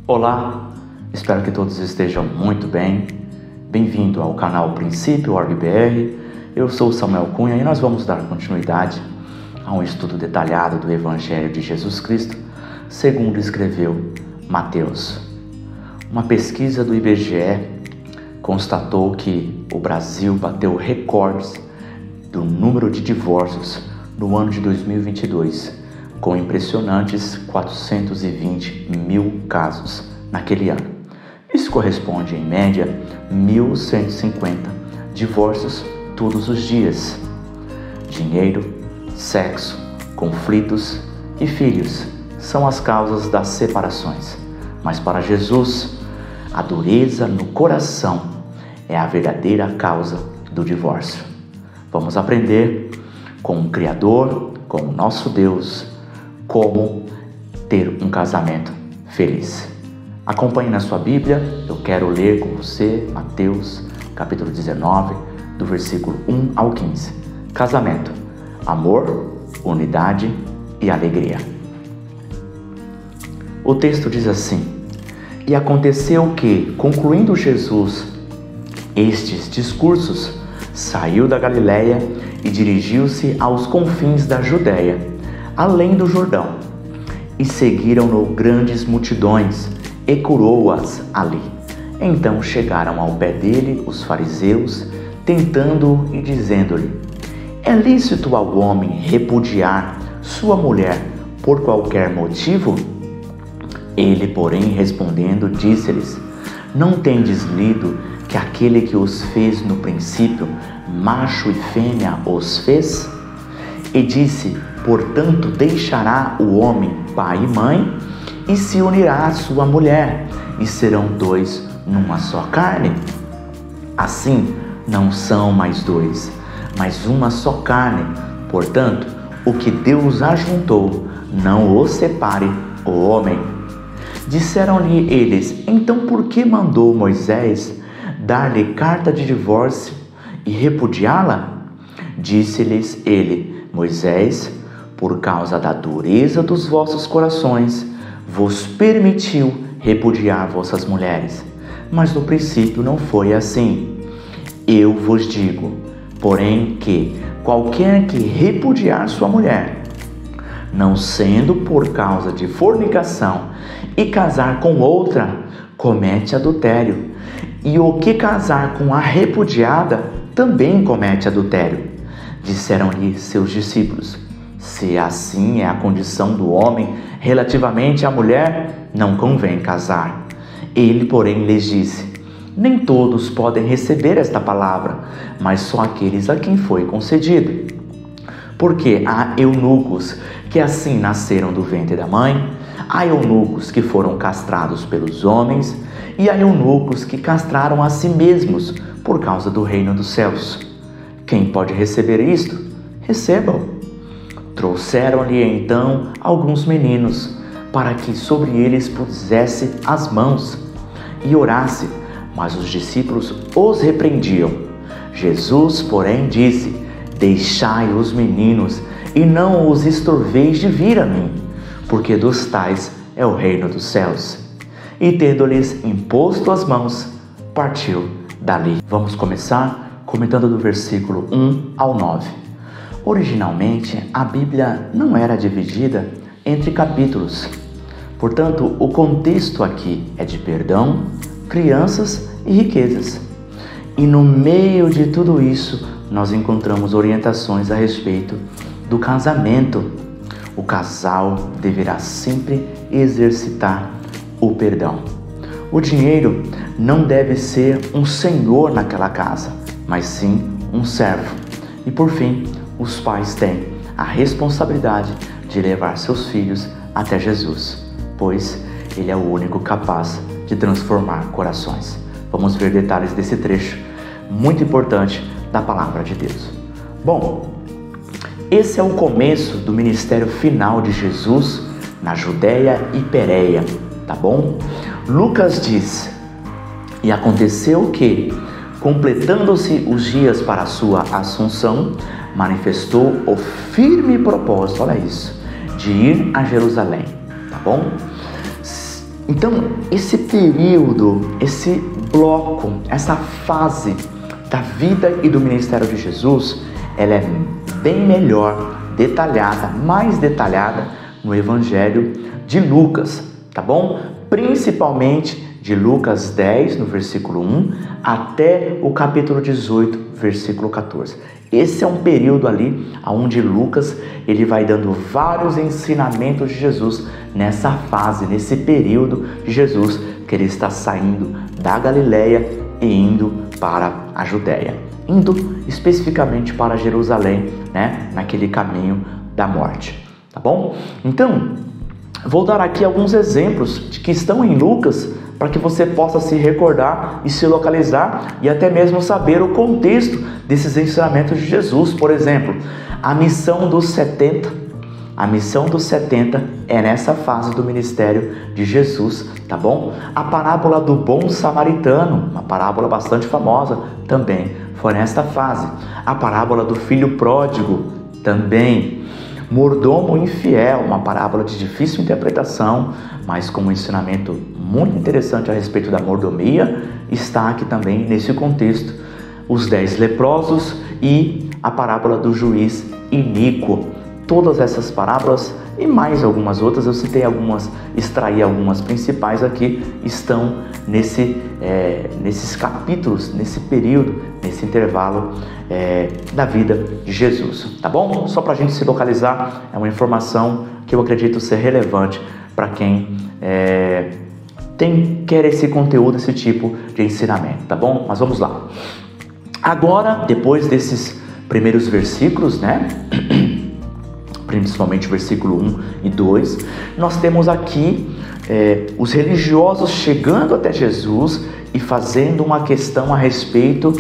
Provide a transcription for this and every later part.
Olá, espero que todos estejam muito bem. Bem-vindo ao canal Princípio OrbBR. Eu sou Samuel Cunha e nós vamos dar continuidade a um estudo detalhado do Evangelho de Jesus Cristo, segundo escreveu Mateus. Uma pesquisa do IBGE constatou que o Brasil bateu recordes do número de divórcios no ano de 2022, com impressionantes 420 mil casos naquele ano. Isso corresponde, em média, 1.150 divórcios todos os dias. Dinheiro, sexo, conflitos e filhos são as causas das separações. Mas para Jesus, a dureza no coração é a verdadeira causa do divórcio. Vamos aprender com o Criador, com o nosso Deus, como ter um casamento feliz. Acompanhe na sua Bíblia, eu quero ler com você Mateus, capítulo 19, do versículo 1 ao 15. Casamento, amor, unidade e alegria. O texto diz assim: E aconteceu que, concluindo Jesus estes discursos, saiu da Galiléia e dirigiu-se aos confins da Judéia, além do Jordão, e seguiram-no grandes multidões, e curou-as ali. Então chegaram ao pé dele os fariseus, tentando-o e dizendo-lhe: É lícito ao homem repudiar sua mulher por qualquer motivo? Ele, porém, respondendo, disse-lhes: Não tendes lido que aquele que os fez no princípio, macho e fêmea os fez? E disse: Portanto, deixará o homem pai e mãe, e se unirá à sua mulher, e serão dois numa só carne. Assim, não são mais dois, mas uma só carne. Portanto, o que Deus ajuntou, não o separe o homem. Disseram-lhe eles: Então por que mandou Moisés dar-lhe carta de divórcio e repudiá-la? Disse-lhes ele: Moisés, por causa da dureza dos vossos corações, vos permitiu repudiar vossas mulheres. Mas no princípio não foi assim. Eu vos digo, porém, que qualquer que repudiar sua mulher, não sendo por causa de fornicação, e casar com outra, comete adultério. E o que casar com a repudiada, também comete adultério. Disseram-lhe seus discípulos: Se assim é a condição do homem relativamente à mulher, não convém casar. Ele, porém, lhes disse: Nem todos podem receber esta palavra, mas só aqueles a quem foi concedido. Porque há eunucos que assim nasceram do ventre da mãe, há eunucos que foram castrados pelos homens, e há eunucos que castraram a si mesmos por causa do reino dos céus. Quem pode receber isto? Receba-o. Trouxeram-lhe então alguns meninos, para que sobre eles pusesse as mãos e orasse, mas os discípulos os repreendiam. Jesus, porém, disse: Deixai os meninos, e não os estorveis de vir a mim, porque dos tais é o reino dos céus. E tendo-lhes imposto as mãos, partiu dali. Vamos começar comentando do versículo 1 ao 9. Originalmente, a Bíblia não era dividida entre capítulos. Portanto, o contexto aqui é de perdão, crianças e riquezas. E no meio de tudo isso, nós encontramos orientações a respeito do casamento. O casal deverá sempre exercitar o perdão. O dinheiro não deve ser um senhor naquela casa, mas sim um servo. E por fim, os pais têm a responsabilidade de levar seus filhos até Jesus, pois Ele é o único capaz de transformar corações. Vamos ver detalhes desse trecho muito importante da Palavra de Deus. Bom, esse é o começo do ministério final de Jesus na Judéia e Pérea, tá bom? Lucas diz: E aconteceu que, completando-se os dias para a sua assunção, manifestou o firme propósito, olha isso, de ir a Jerusalém, tá bom? Então, esse período, esse bloco, essa fase da vida e do ministério de Jesus, ela é bem melhor detalhada, mais detalhada no Evangelho de Lucas, tá bom? Principalmente de Lucas 10, no versículo 1, até o capítulo 18, versículo 14. Esse é um período ali onde Lucas ele vai dando vários ensinamentos de Jesus nessa fase, nesse período de Jesus, que ele está saindo da Galileia e indo para a Judéia, indo especificamente para Jerusalém, né, naquele caminho da morte, tá bom? Então, vou dar aqui alguns exemplos de que estão em Lucas para que você possa se recordar e se localizar e até mesmo saber o contexto desses ensinamentos de Jesus. Por exemplo, a missão dos 70. A missão dos 70 é nessa fase do ministério de Jesus, tá bom? A parábola do bom samaritano, uma parábola bastante famosa, também foi nesta fase. A parábola do filho pródigo, também. Mordomo infiel, uma parábola de difícil interpretação, mas com um ensinamento muito interessante a respeito da mordomia, está aqui também nesse contexto. Os 10 leprosos e a parábola do juiz iníquo. Todas essas parábolas e mais algumas outras, eu citei algumas, extraí algumas principais aqui, estão nesses capítulos, nesse período, nesse intervalo da vida de Jesus, tá bom? Só para a gente se localizar, é uma informação que eu acredito ser relevante para quem quer esse conteúdo, esse tipo de ensinamento, tá bom? Mas vamos lá. Agora, depois desses primeiros versículos, né? Principalmente versículo 1 e 2, nós temos aqui os religiosos chegando até Jesus e fazendo uma questão a respeito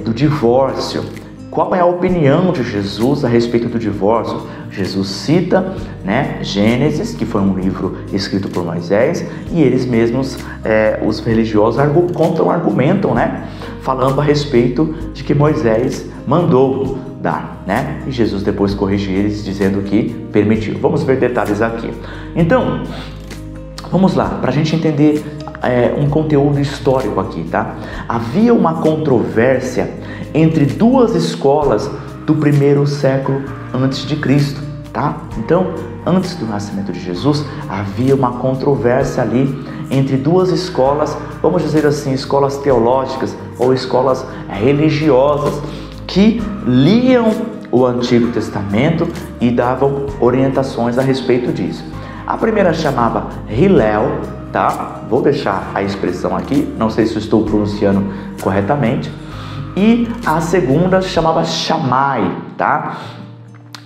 do divórcio. Qual é a opinião de Jesus a respeito do divórcio? Jesus cita, né, Gênesis, que foi um livro escrito por Moisés, e eles mesmos, os religiosos, argumentam, né, falando a respeito de que Moisés mandou dar, né? E Jesus depois corrige eles dizendo que permitiu. Vamos ver detalhes aqui. Então, vamos lá, para a gente entender um conteúdo histórico aqui, tá? Havia uma controvérsia entre duas escolas do primeiro século antes de Cristo, tá? Então, antes do nascimento de Jesus, havia uma controvérsia ali entre duas escolas, vamos dizer assim, escolas teológicas ou escolas religiosas, que liam o Antigo Testamento e davam orientações a respeito disso. A primeira chamava Hillel, tá? Vou deixar a expressão aqui, não sei se eu estou pronunciando corretamente. E a segunda chamava Shammai, tá?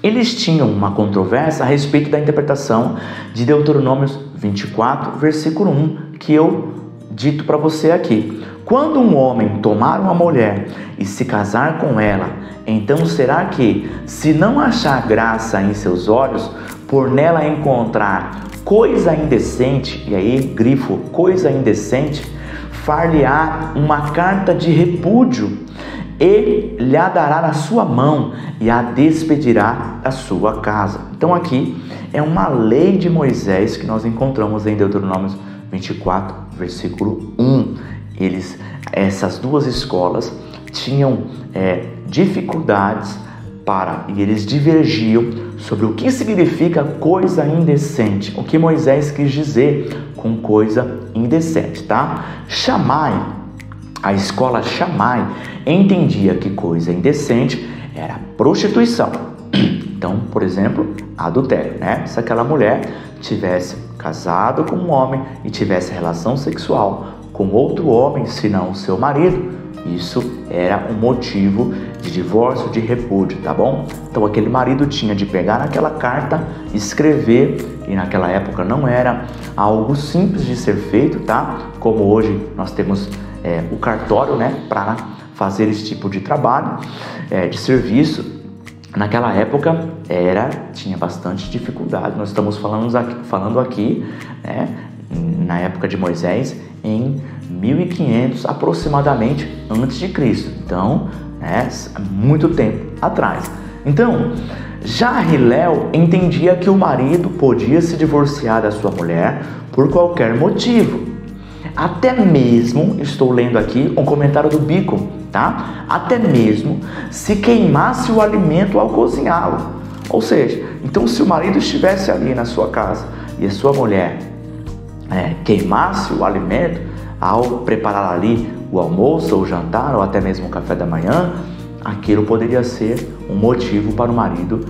Eles tinham uma controvérsia a respeito da interpretação de Deuteronômio 24, versículo 1, que eu dito para você aqui. Quando um homem tomar uma mulher e se casar com ela, então será que, se não achar graça em seus olhos, por nela encontrar coisa indecente, e aí grifo coisa indecente, far-lhe-á uma carta de repúdio e lhe a dará na sua mão e a despedirá da sua casa. Então aqui é uma lei de Moisés que nós encontramos em Deuteronômio 24, versículo 1. Essas duas escolas tinham dificuldades e eles divergiam sobre o que significa coisa indecente, o que Moisés quis dizer com coisa indecente, tá? Shammai, a escola Shammai, entendia que coisa indecente era prostituição. Então, por exemplo, adultério, né? Se aquela mulher tivesse casado com um homem e tivesse relação sexual com outro homem, senão o seu marido, isso era um motivo de divórcio, de repúdio, tá bom? Então aquele marido tinha de pegar naquela carta, escrever, e naquela época não era algo simples de ser feito, tá? Como hoje nós temos o cartório, né, para fazer esse tipo de trabalho, de serviço. Naquela época tinha bastante dificuldade. Nós estamos falando aqui, né, na época de Moisés, em 1500 aproximadamente antes de Cristo. Então, muito tempo atrás. Então, já Hillel entendia que o marido podia se divorciar da sua mulher por qualquer motivo. Até mesmo, estou lendo aqui um comentário do Bico, tá? Até mesmo se queimasse o alimento ao cozinhá-lo. Ou seja, então se o marido estivesse ali na sua casa e a sua mulher queimasse o alimento ao preparar ali o almoço ou o jantar ou até mesmo o café da manhã, aquilo poderia ser um motivo para o marido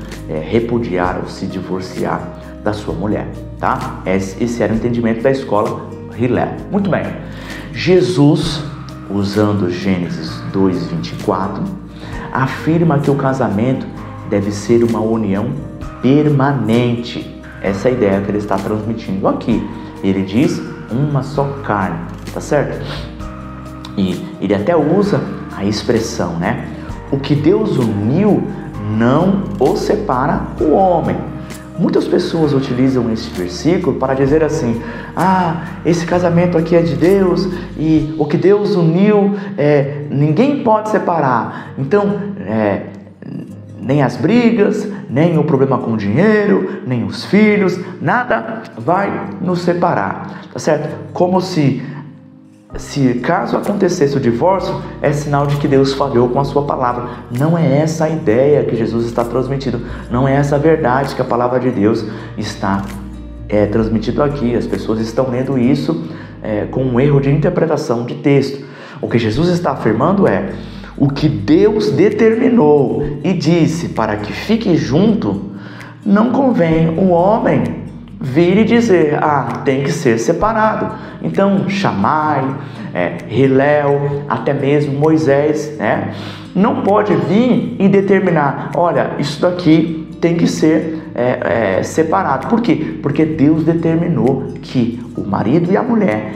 repudiar ou se divorciar da sua mulher, tá? Esse era o entendimento da escola Hillel. Muito bem. Jesus, usando Gênesis 2:24, afirma que o casamento deve ser uma união permanente. Essa é a ideia que ele está transmitindo aqui. Ele diz uma só carne, tá certo? E ele até usa a expressão, né? O que Deus uniu, não o separa o homem. Muitas pessoas utilizam esse versículo para dizer assim: esse casamento aqui é de Deus e o que Deus uniu ninguém pode separar. Então, nem as brigas, nem o problema com o dinheiro, nem os filhos, nada vai nos separar, tá certo? Como se caso acontecesse o divórcio, é sinal de que Deus falhou com a sua palavra. Não é essa a ideia que Jesus está transmitindo, não é essa a verdade que a palavra de Deus está transmitindo aqui. As pessoas estão lendo isso com um erro de interpretação de texto. O que Jesus está afirmando é: o que Deus determinou e disse para que fique junto, não convém o homem vir e dizer, tem que ser separado. Então, Shammai, Hillel, até mesmo Moisés, né, não pode vir e determinar, olha, isso daqui tem que ser separado. Por quê? Porque Deus determinou que o marido e a mulher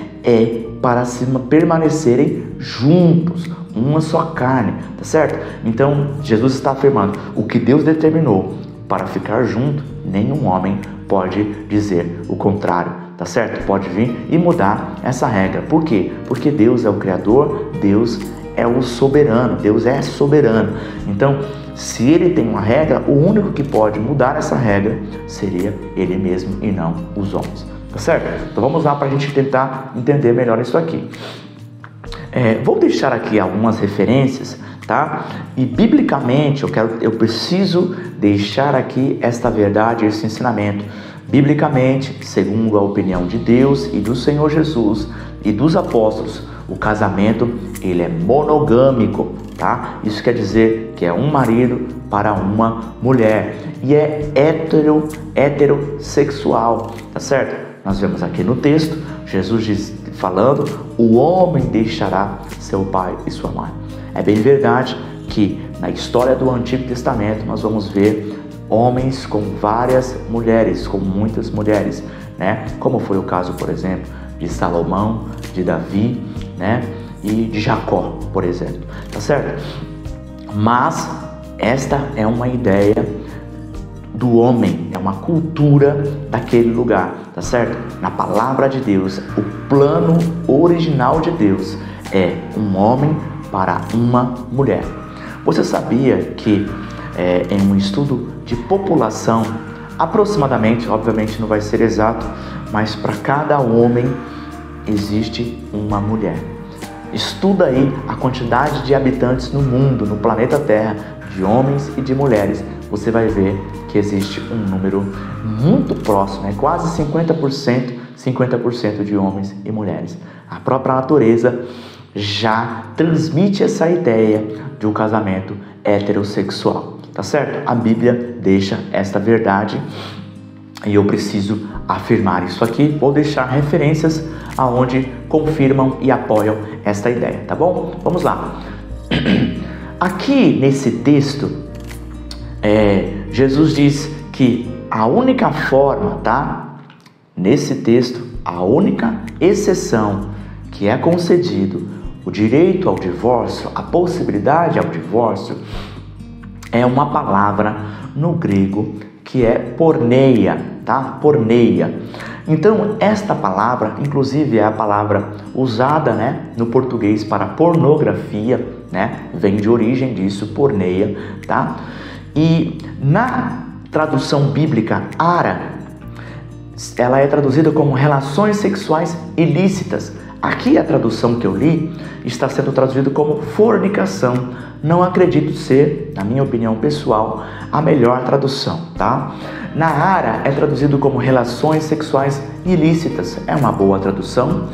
para permanecerem juntos, uma só carne, tá certo? Então, Jesus está afirmando, o que Deus determinou para ficar junto, nenhum homem pode dizer o contrário, tá certo? Pode vir e mudar essa regra. Por quê? Porque Deus é o Criador, Deus é o soberano, Deus é soberano. Então, se Ele tem uma regra, o único que pode mudar essa regra seria Ele mesmo e não os homens, tá certo? Então vamos lá para a gente tentar entender melhor isso aqui. Vou deixar aqui algumas referências, tá? E biblicamente eu preciso deixar aqui esta verdade, esse ensinamento. Biblicamente, segundo a opinião de Deus e do Senhor Jesus e dos apóstolos, o casamento ele é monogâmico, tá? Isso quer dizer que é um marido para uma mulher e é heterossexual, tá certo? Nós vemos aqui no texto, Jesus diz, falando, o homem deixará seu pai e sua mãe. É bem verdade que na história do Antigo Testamento nós vamos ver homens com várias mulheres, com muitas mulheres, né? Como foi o caso, por exemplo, de Salomão, de Davi, né? E de Jacó, por exemplo, tá certo? Mas esta é uma ideia do homem, é uma cultura daquele lugar, tá certo? Na palavra de Deus, o plano original de Deus é um homem para uma mulher. Você sabia que em um estudo de população, aproximadamente, obviamente não vai ser exato, mas para cada homem existe uma mulher. Estuda aí a quantidade de habitantes no mundo, no planeta Terra, de homens e de mulheres. Você vai ver que existe um número muito próximo, quase 50% de homens e mulheres. A própria natureza já transmite essa ideia de um casamento heterossexual, tá certo? A Bíblia deixa esta verdade e eu preciso afirmar isso aqui. Vou deixar referências aonde confirmam e apoiam esta ideia, tá bom? Vamos lá. Aqui nesse texto, Jesus diz que a única forma, tá? Nesse texto, a única exceção que é concedido o direito ao divórcio, a possibilidade ao divórcio, é uma palavra no grego que é porneia, tá? Porneia. Então, esta palavra, inclusive, é a palavra usada, no português para pornografia, Vem de origem disso, porneia, tá? E na tradução bíblica ARA, ela é traduzida como relações sexuais ilícitas. Aqui a tradução que eu li está sendo traduzida como fornicação. Não acredito ser, na minha opinião pessoal, a melhor tradução, tá? Na ARA é traduzido como relações sexuais ilícitas. É uma boa tradução.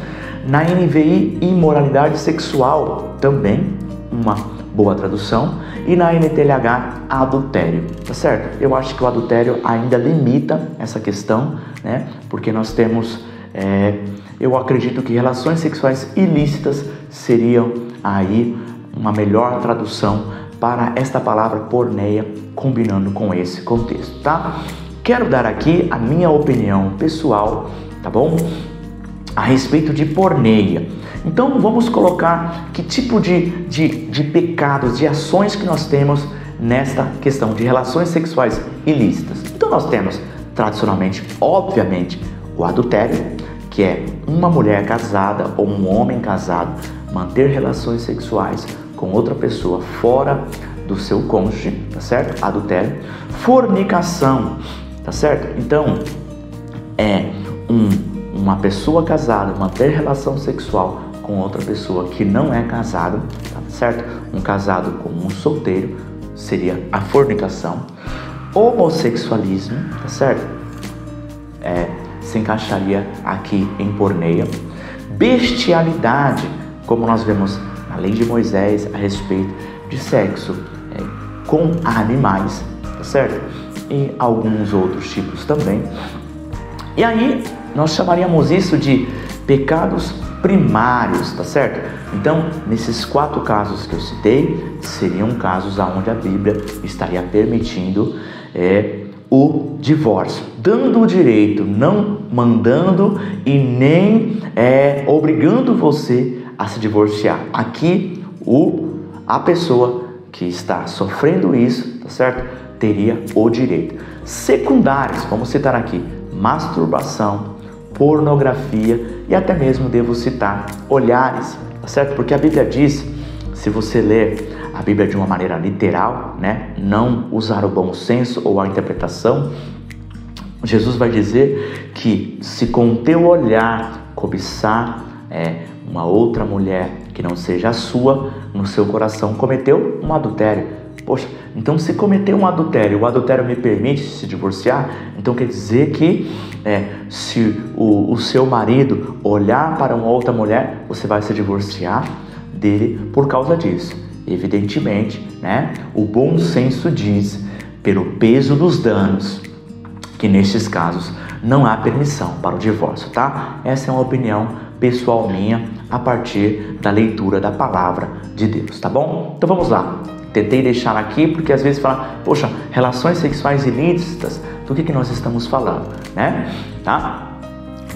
Na NVI, imoralidade sexual, também uma boa tradução. E na NTLH, adultério, tá certo? Eu acho que o adultério ainda limita essa questão, né? Porque nós temos, eu acredito que relações sexuais ilícitas seriam aí uma melhor tradução para esta palavra porneia, combinando com esse contexto, tá? Quero dar aqui a minha opinião pessoal, tá bom? A respeito de porneia. Então vamos colocar que tipo de pecados, de ações que nós temos nesta questão de relações sexuais ilícitas. Então nós temos tradicionalmente, obviamente, o adultério, que é uma mulher casada ou um homem casado manter relações sexuais com outra pessoa fora do seu cônjuge, tá certo? Adultério. Fornicação, tá certo? Então é uma pessoa casada manter relação sexual com outra pessoa que não é casada, tá certo? Um casado com um solteiro seria a fornicação. Homossexualismo, tá certo? Se encaixaria aqui em porneia. Bestialidade, como nós vemos na lei de Moisés a respeito de sexo com animais, tá certo? E alguns outros tipos também. E aí nós chamaríamos isso de pecados primários, tá certo? Então, nesses 4 casos que eu citei, seriam casos onde a Bíblia estaria permitindo o divórcio, dando o direito, não mandando e nem obrigando você a se divorciar. Aqui, a pessoa que está sofrendo isso, tá certo? Teria o direito. Secundários, vamos citar aqui, masturbação, pornografia e até mesmo devo citar olhares, tá certo? Porque a Bíblia diz, se você ler a Bíblia de uma maneira literal, né? Não usar o bom senso ou a interpretação, Jesus vai dizer que se com teu olhar cobiçar uma outra mulher que não seja a sua, no seu coração cometeu um adultério. Poxa, então se cometer um adultério, o adultério me permite se divorciar, então quer dizer que se o seu marido olhar para uma outra mulher, você vai se divorciar dele por causa disso. Evidentemente, né, o bom senso diz, pelo peso dos danos, que nestes casos não há permissão para o divórcio, tá? Essa é uma opinião pessoal minha a partir da leitura da palavra de Deus, tá bom? Então vamos lá. Tentei deixar aqui porque às vezes fala, poxa, relações sexuais ilícitas, do que nós estamos falando, né? Tá?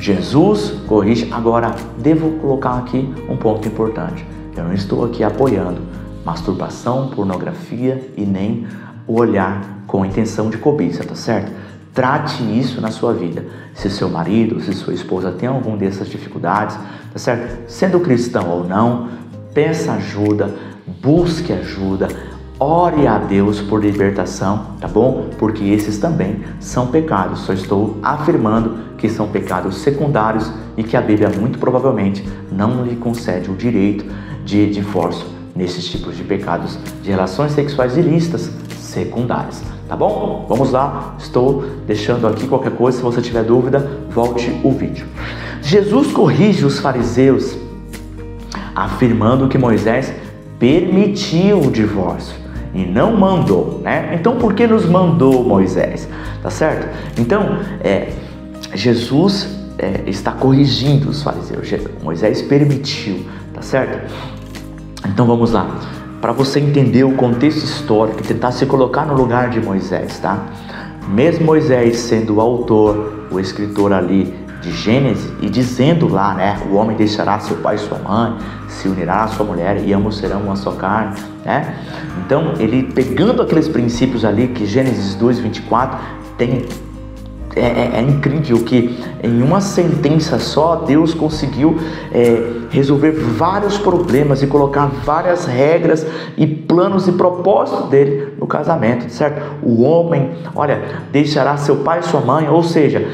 Jesus corrige. Agora, devo colocar aqui um ponto importante. Eu não estou aqui apoiando masturbação, pornografia e nem o olhar com intenção de cobiça, tá certo? Trate isso na sua vida. Se seu marido, se sua esposa tem alguma dessas dificuldades, tá certo? Sendo cristão ou não, peça ajuda, busque ajuda, ore a Deus por libertação, tá bom? Porque esses também são pecados. Só estou afirmando que são pecados secundários e que a Bíblia muito provavelmente não lhe concede o direito de divórcio nesses tipos de pecados de relações sexuais ilícitas secundárias, tá bom? Vamos lá, estou deixando aqui qualquer coisa, se você tiver dúvida, volte o vídeo. Jesus corrige os fariseus afirmando que Moisés permitiu o divórcio e não mandou, né? Então por que nos mandou Moisés? Tá certo? Então, Jesus está corrigindo os fariseus. Moisés permitiu, tá certo? Então vamos lá, para você entender o contexto histórico e tentar se colocar no lugar de Moisés, tá? Mesmo Moisés sendo o autor, o escritor ali de Gênesis e dizendo lá, né? O homem deixará seu pai e sua mãe, se unirá à sua mulher e ambos serão uma só carne, né? Então ele pegando aqueles princípios ali que Gênesis 2:24 tem. É incrível que em uma sentença só Deus conseguiu resolver vários problemas e colocar várias regras e planos e propósitos dele no casamento, certo? O homem, olha, deixará seu pai e sua mãe, ou seja,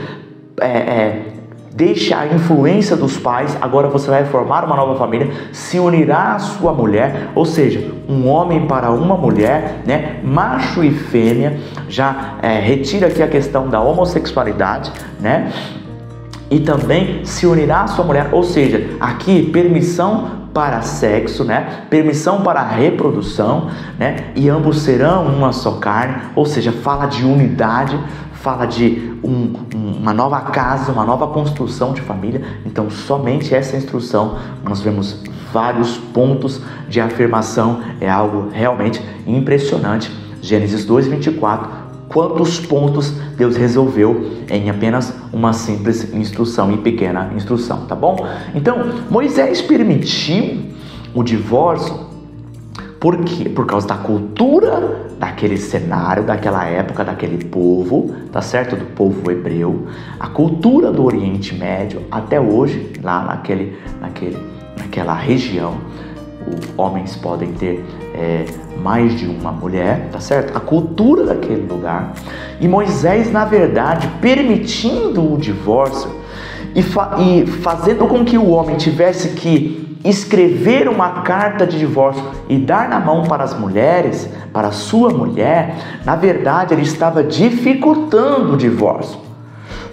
deixe a influência dos pais, agora você vai formar uma nova família, se unirá à sua mulher, ou seja, um homem para uma mulher, né? Macho e fêmea, já retira aqui a questão da homossexualidade, né? E também se unirá à sua mulher, ou seja, aqui permissão para sexo, né? Permissão para a reprodução, né? E ambos serão uma só carne, ou seja, fala de unidade, fala de uma nova casa, uma nova construção de família. Então, somente essa instrução, nós vemos vários pontos de afirmação, é algo realmente impressionante. Gênesis 2:24, quantos pontos Deus resolveu em apenas uma simples instrução e pequena instrução, tá bom? Então, Moisés permitiu o divórcio. Por quê? Por causa da cultura daquele cenário, daquela época, daquele povo, tá certo? Do povo hebreu, a cultura do Oriente Médio, até hoje, lá naquela região, homens podem ter mais de uma mulher, tá certo? A cultura daquele lugar. E Moisés, na verdade, permitindo o divórcio e fazendo com que o homem tivesse que escrever uma carta de divórcio e dar na mão para as mulheres, para a sua mulher, na verdade ele estava dificultando o divórcio,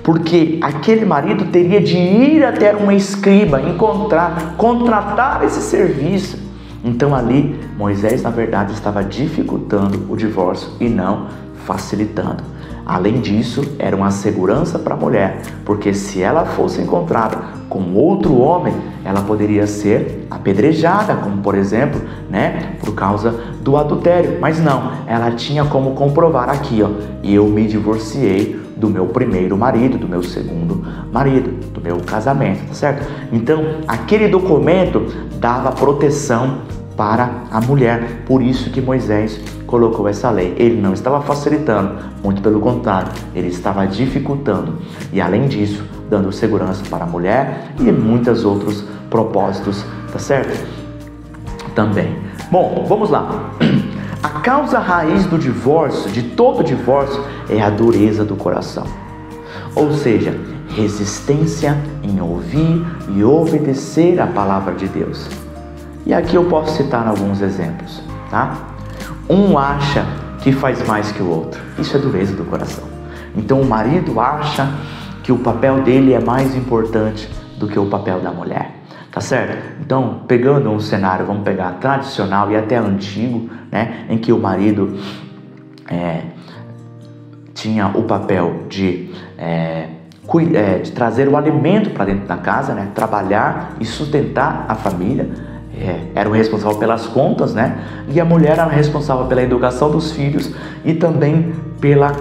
porque aquele marido teria de ir até uma escriba, contratar esse serviço. Então ali Moisés na verdade estava dificultando o divórcio e não facilitando. Além disso, era uma segurança para a mulher, porque se ela fosse encontrada com outro homem, ela poderia ser apedrejada, como por exemplo, né, por causa do adultério. Mas não, ela tinha como comprovar aqui, ó, eu me divorciei do meu primeiro marido, do meu segundo marido, do meu casamento, tá certo? Então, aquele documento dava proteção para a mulher, por isso que Moisés colocou essa lei. Ele não estava facilitando, muito pelo contrário, ele estava dificultando e além disso, dando segurança para a mulher e muitos outros propósitos, tá certo? Também. Bom, vamos lá. A causa raiz do divórcio, de todo divórcio, é a dureza do coração. Ou seja, resistência em ouvir e obedecer a palavra de Deus. E aqui eu posso citar alguns exemplos, tá? Um acha que faz mais que o outro. Isso é dureza do coração. Então o marido acha que o papel dele é mais importante do que o papel da mulher, tá certo? Então, pegando um cenário, vamos pegar tradicional e até antigo, né? Em que o marido tinha o papel de trazer o alimento para dentro da casa, né? Trabalhar e sustentar a família. Era o responsável pelas contas, né? E a mulher era responsável pela educação dos filhos e também pela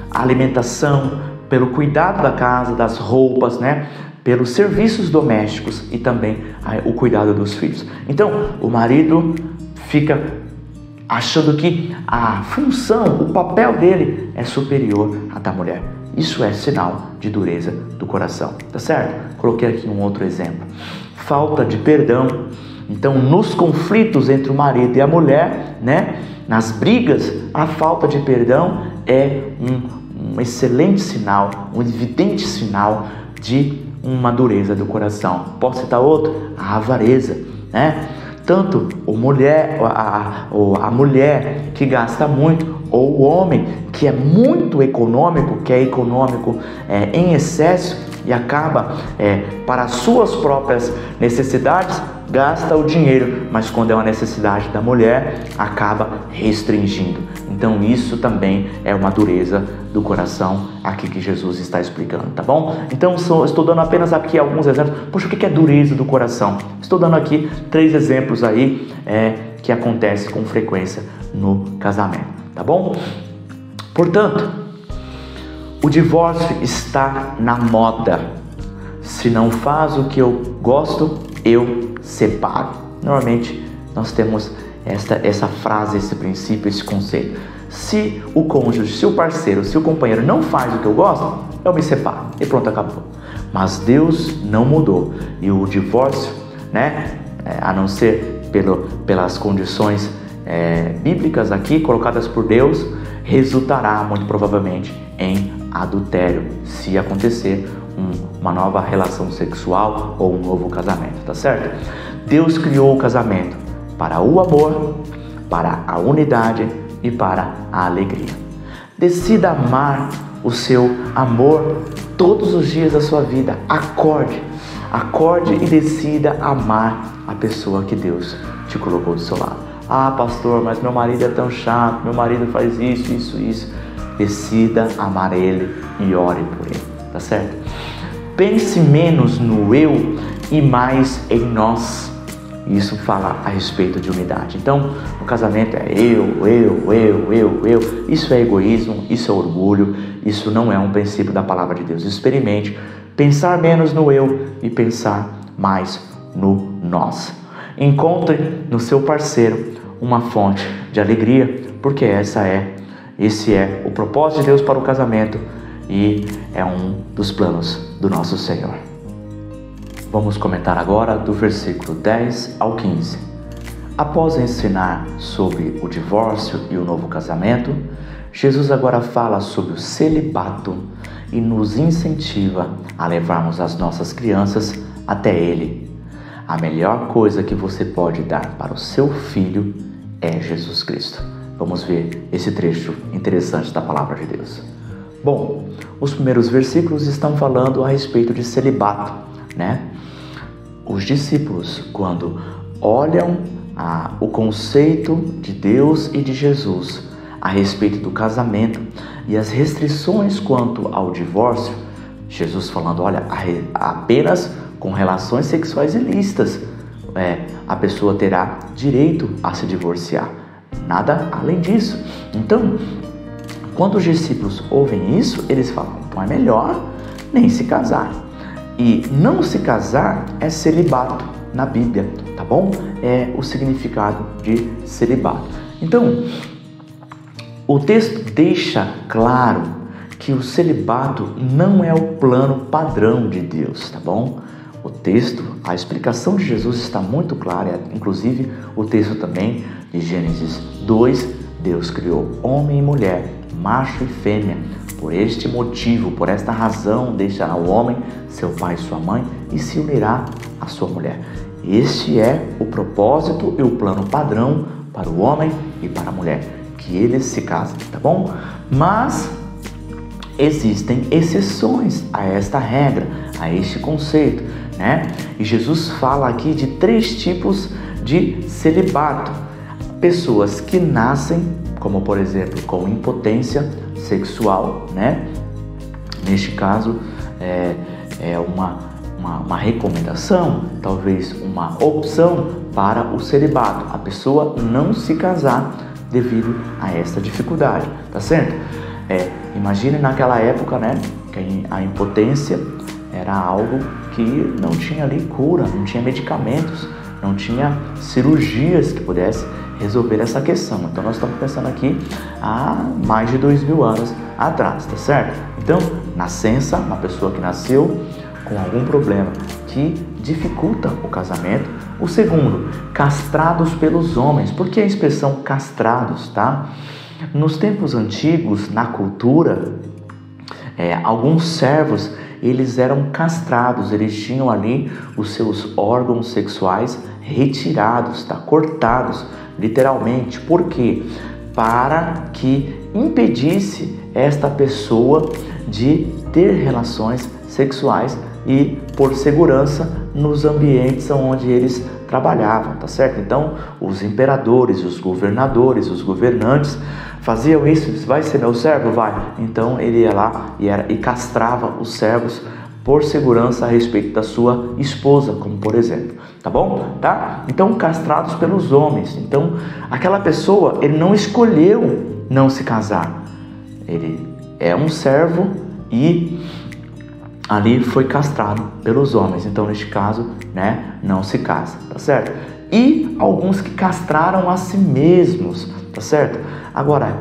alimentação, pelo cuidado da casa, das roupas, né? Pelos serviços domésticos e também o cuidado dos filhos. Então, o marido fica achando que a função, o papel dele é superior à da mulher. Isso é sinal de dureza do coração, tá certo? Coloquei aqui um outro exemplo. Falta de perdão. Então, nos conflitos entre o marido e a mulher, né, nas brigas, a falta de perdão é um excelente sinal, um evidente sinal de uma dureza do coração. Posso citar outro? A avareza, né? Tanto a mulher que gasta muito, ou o homem que é muito econômico, em excesso e acaba para as suas próprias necessidades, gasta o dinheiro, mas quando é uma necessidade da mulher, acaba restringindo. Então isso também é uma dureza do coração aqui que Jesus está explicando, tá bom? Então estou dando apenas aqui alguns exemplos. Poxa, o que é dureza do coração? Estou dando aqui 3 exemplos aí que acontece com frequência no casamento, tá bom? Portanto, o divórcio está na moda. Se não faz o que eu gosto, eu separo. Normalmente nós temos essa frase, esse princípio, esse conceito. Se o cônjuge, se o parceiro, se o companheiro não faz o que eu gosto, eu me separo e pronto, acabou. Mas Deus não mudou. E o divórcio, né, a não ser pelas condições bíblicas aqui colocadas por Deus, resultará muito provavelmente em adultério, se acontecer uma nova relação sexual ou um novo casamento, tá certo? Deus criou o casamento para o amor, para a unidade e para a alegria. Decida amar o seu amor todos os dias da sua vida. Acorde e decida amar a pessoa que Deus te colocou do seu lado. Ah, pastor, mas meu marido é tão chato, meu marido faz isso. Decida amar ele e ore por ele, tá certo? Pense menos no eu e mais em nós. Isso fala a respeito de unidade. Então, no casamento é eu. Isso é egoísmo, isso é orgulho, isso não é um princípio da palavra de Deus. Experimente pensar menos no eu e pensar mais no nós. Encontre no seu parceiro uma fonte de alegria, porque esse é o propósito de Deus para o casamento e é um dos planos do nosso Senhor. Vamos comentar agora do versículo 10 ao 15. Após ensinar sobre o divórcio e o novo casamento, Jesus agora fala sobre o celibato e nos incentiva a levarmos as nossas crianças até Ele. A melhor coisa que você pode dar para o seu filho é Jesus Cristo. Vamos ver esse trecho interessante da palavra de Deus. Bom, os primeiros versículos estão falando a respeito de celibato, né? Os discípulos, quando olham o conceito de Deus e de Jesus a respeito do casamento e as restrições quanto ao divórcio, Jesus falando, olha, apenas com relações sexuais ilícitas a pessoa terá direito a se divorciar, nada além disso. Então, quando os discípulos ouvem isso, eles falam, então é melhor nem se casar. E não se casar é celibato na Bíblia, tá bom? É o significado de celibato. Então, o texto deixa claro que o celibato não é o plano padrão de Deus, tá bom? O texto, a explicação de Jesus está muito clara, inclusive o texto também de Gênesis 2, Deus criou homem e mulher, macho e fêmea. Por este motivo, por esta razão, deixará o homem seu pai e sua mãe e se unirá à sua mulher. Este é o propósito e o plano padrão para o homem e para a mulher, que eles se casem, tá bom? Mas existem exceções a esta regra, a este conceito, né? E Jesus fala aqui de 3 tipos de celibato. Pessoas que nascem, como por exemplo, com impotência sexual, né? Neste caso, é uma recomendação, talvez uma opção para o celibato. A pessoa não se casar devido a esta dificuldade, tá certo? Imagine naquela época, né? Que a impotência era algo que não tinha ali cura, não tinha medicamentos, não tinha cirurgias que pudesse resolver essa questão. Então nós estamos pensando aqui há mais de 2000 anos atrás, tá certo? Então, nascença, uma pessoa que nasceu com algum problema que dificulta o casamento. O segundo, castrados pelos homens. Por que a expressão castrados, tá? Nos tempos antigos, na cultura, alguns servos, eles eram castrados, eles tinham ali os seus órgãos sexuais retirados, tá? Cortados, literalmente. Por quê? Para que impedisse esta pessoa de ter relações sexuais e por segurança nos ambientes onde eles trabalhavam, tá certo? Então, os imperadores, os governadores, os governantes faziam isso. Vai ser meu servo? Vai. Então, ele ia lá e castrava os servos por segurança a respeito da sua esposa, como por exemplo, tá bom? Tá? Então, castrados pelos homens. Então, aquela pessoa, ele não escolheu não se casar. Ele é um servo e ali foi castrado pelos homens. Então, neste caso, né, não se casa, tá certo? E alguns que castraram a si mesmos, tá certo? Agora,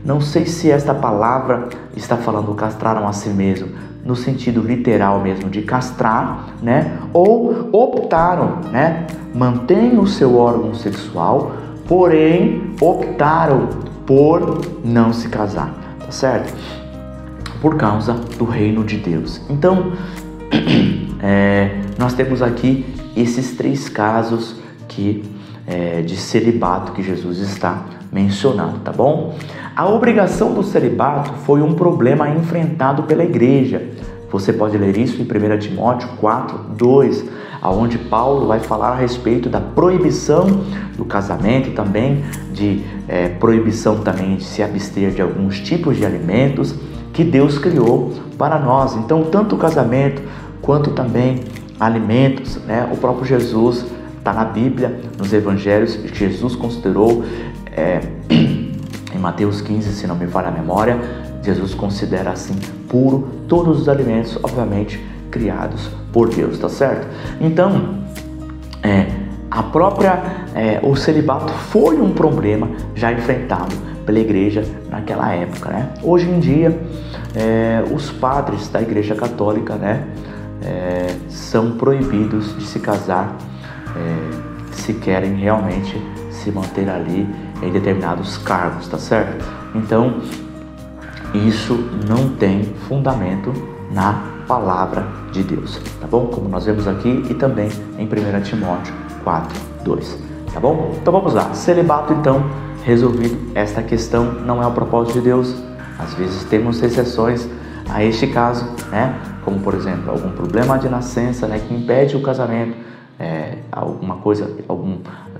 não sei se esta palavra está falando castraram a si mesmo no sentido literal mesmo de castrar, né? Ou optaram, né? Mantêm o seu órgão sexual, porém optaram por não se casar, tá certo? por causa do reino de Deus. Então, nós temos aqui esses 3 casos de celibato que Jesus está mencionando, tá bom? A obrigação do celibato foi um problema enfrentado pela igreja. Você pode ler isso em 1 Timóteo 4:2, onde Paulo vai falar a respeito da proibição do casamento, também de proibição também de se abster de alguns tipos de alimentos que Deus criou para nós. Então, tanto o casamento quanto também alimentos, né? O próprio Jesus está na Bíblia, nos Evangelhos, que Jesus considerou, em Mateus 15, se não me falha a memória, Jesus considera assim puro todos os alimentos, obviamente, criados por Deus, tá certo? Então, o celibato foi um problema já enfrentado pela igreja naquela época, né? Hoje em dia, os padres da Igreja Católica, né, são proibidos de se casar se querem realmente se manter ali em determinados cargos, tá certo? Então, isso não tem fundamento na palavra de Deus, tá bom? Como nós vemos aqui e também em 1 Timóteo 4:2, tá bom? Então vamos lá, celibato então resolvido, esta questão não é o propósito de Deus. Às vezes temos exceções a este caso, né? Como por exemplo, algum problema de nascença, né, que impede o casamento, alguma coisa,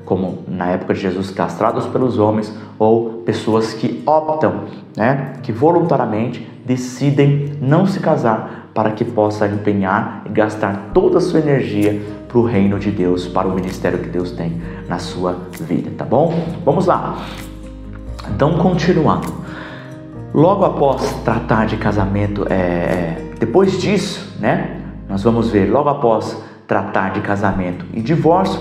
como na época de Jesus, castrados pelos homens, ou pessoas que optam, né, que voluntariamente decidem não se casar para que possa empenhar e gastar toda a sua energia para o reino de Deus, para o ministério que Deus tem na sua vida, tá bom? Vamos lá. Então, continuando. Logo após tratar de casamento, depois disso, né, nós vamos ver, logo após tratar de casamento e divórcio,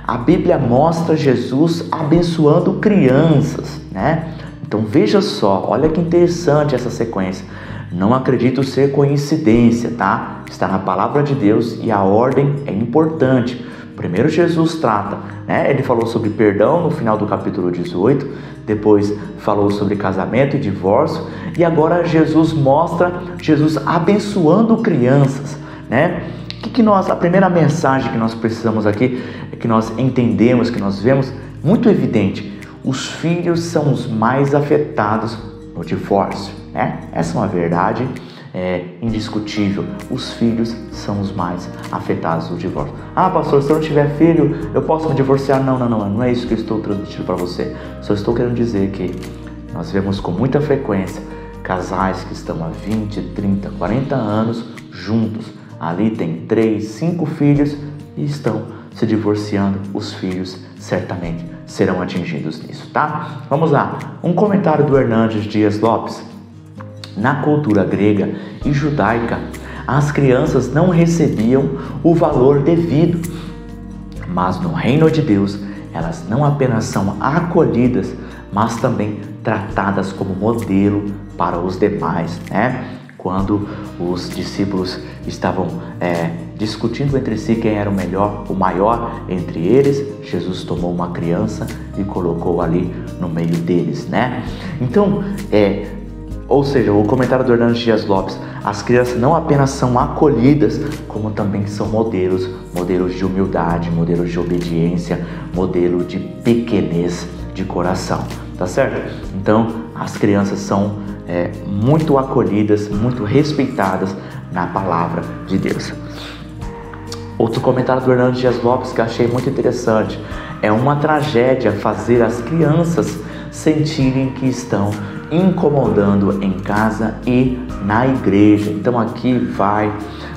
a Bíblia mostra Jesus abençoando crianças, né? Então veja só, olha que interessante essa sequência. Não acredito ser coincidência, tá? Está na palavra de Deus e a ordem é importante. Primeiro Jesus trata, né? Ele falou sobre perdão no final do capítulo 18, depois falou sobre casamento e divórcio, e agora Jesus mostra Jesus abençoando crianças, né? A primeira mensagem que nós precisamos aqui, que nós entendemos, que nós vemos, muito evidente, os filhos são os mais afetados no divórcio, né? Essa é uma verdade indiscutível. Os filhos são os mais afetados no divórcio. Ah, pastor, se eu não tiver filho, eu posso me divorciar? Não é isso que eu estou transmitindo para você. Só estou querendo dizer que nós vemos com muita frequência casais que estão há 20, 30, 40 anos juntos. Ali tem 3, 5 filhos e estão se divorciando. Os filhos certamente serão atingidos nisso, tá? Vamos lá. Um comentário do Hernandes Dias Lopes. Na cultura grega e judaica, as crianças não recebiam o valor devido. Mas no reino de Deus, elas não apenas são acolhidas, mas também tratadas como modelo para os demais, né? Quando os discípulos estavam discutindo entre si quem era o maior entre eles, Jesus tomou uma criança e colocou ali no meio deles, né? Então, ou seja, o comentário do Hernandes Dias Lopes, as crianças não apenas são acolhidas, como também são modelos de humildade, modelos de obediência, modelo de pequenez de coração, tá certo? Então, as crianças são muito acolhidas, muito respeitadas na palavra de Deus. Outro comentário do Hernandes Dias Lopes que eu achei muito interessante: é uma tragédia fazer as crianças sentirem que estão incomodando em casa e na igreja. Então aqui vai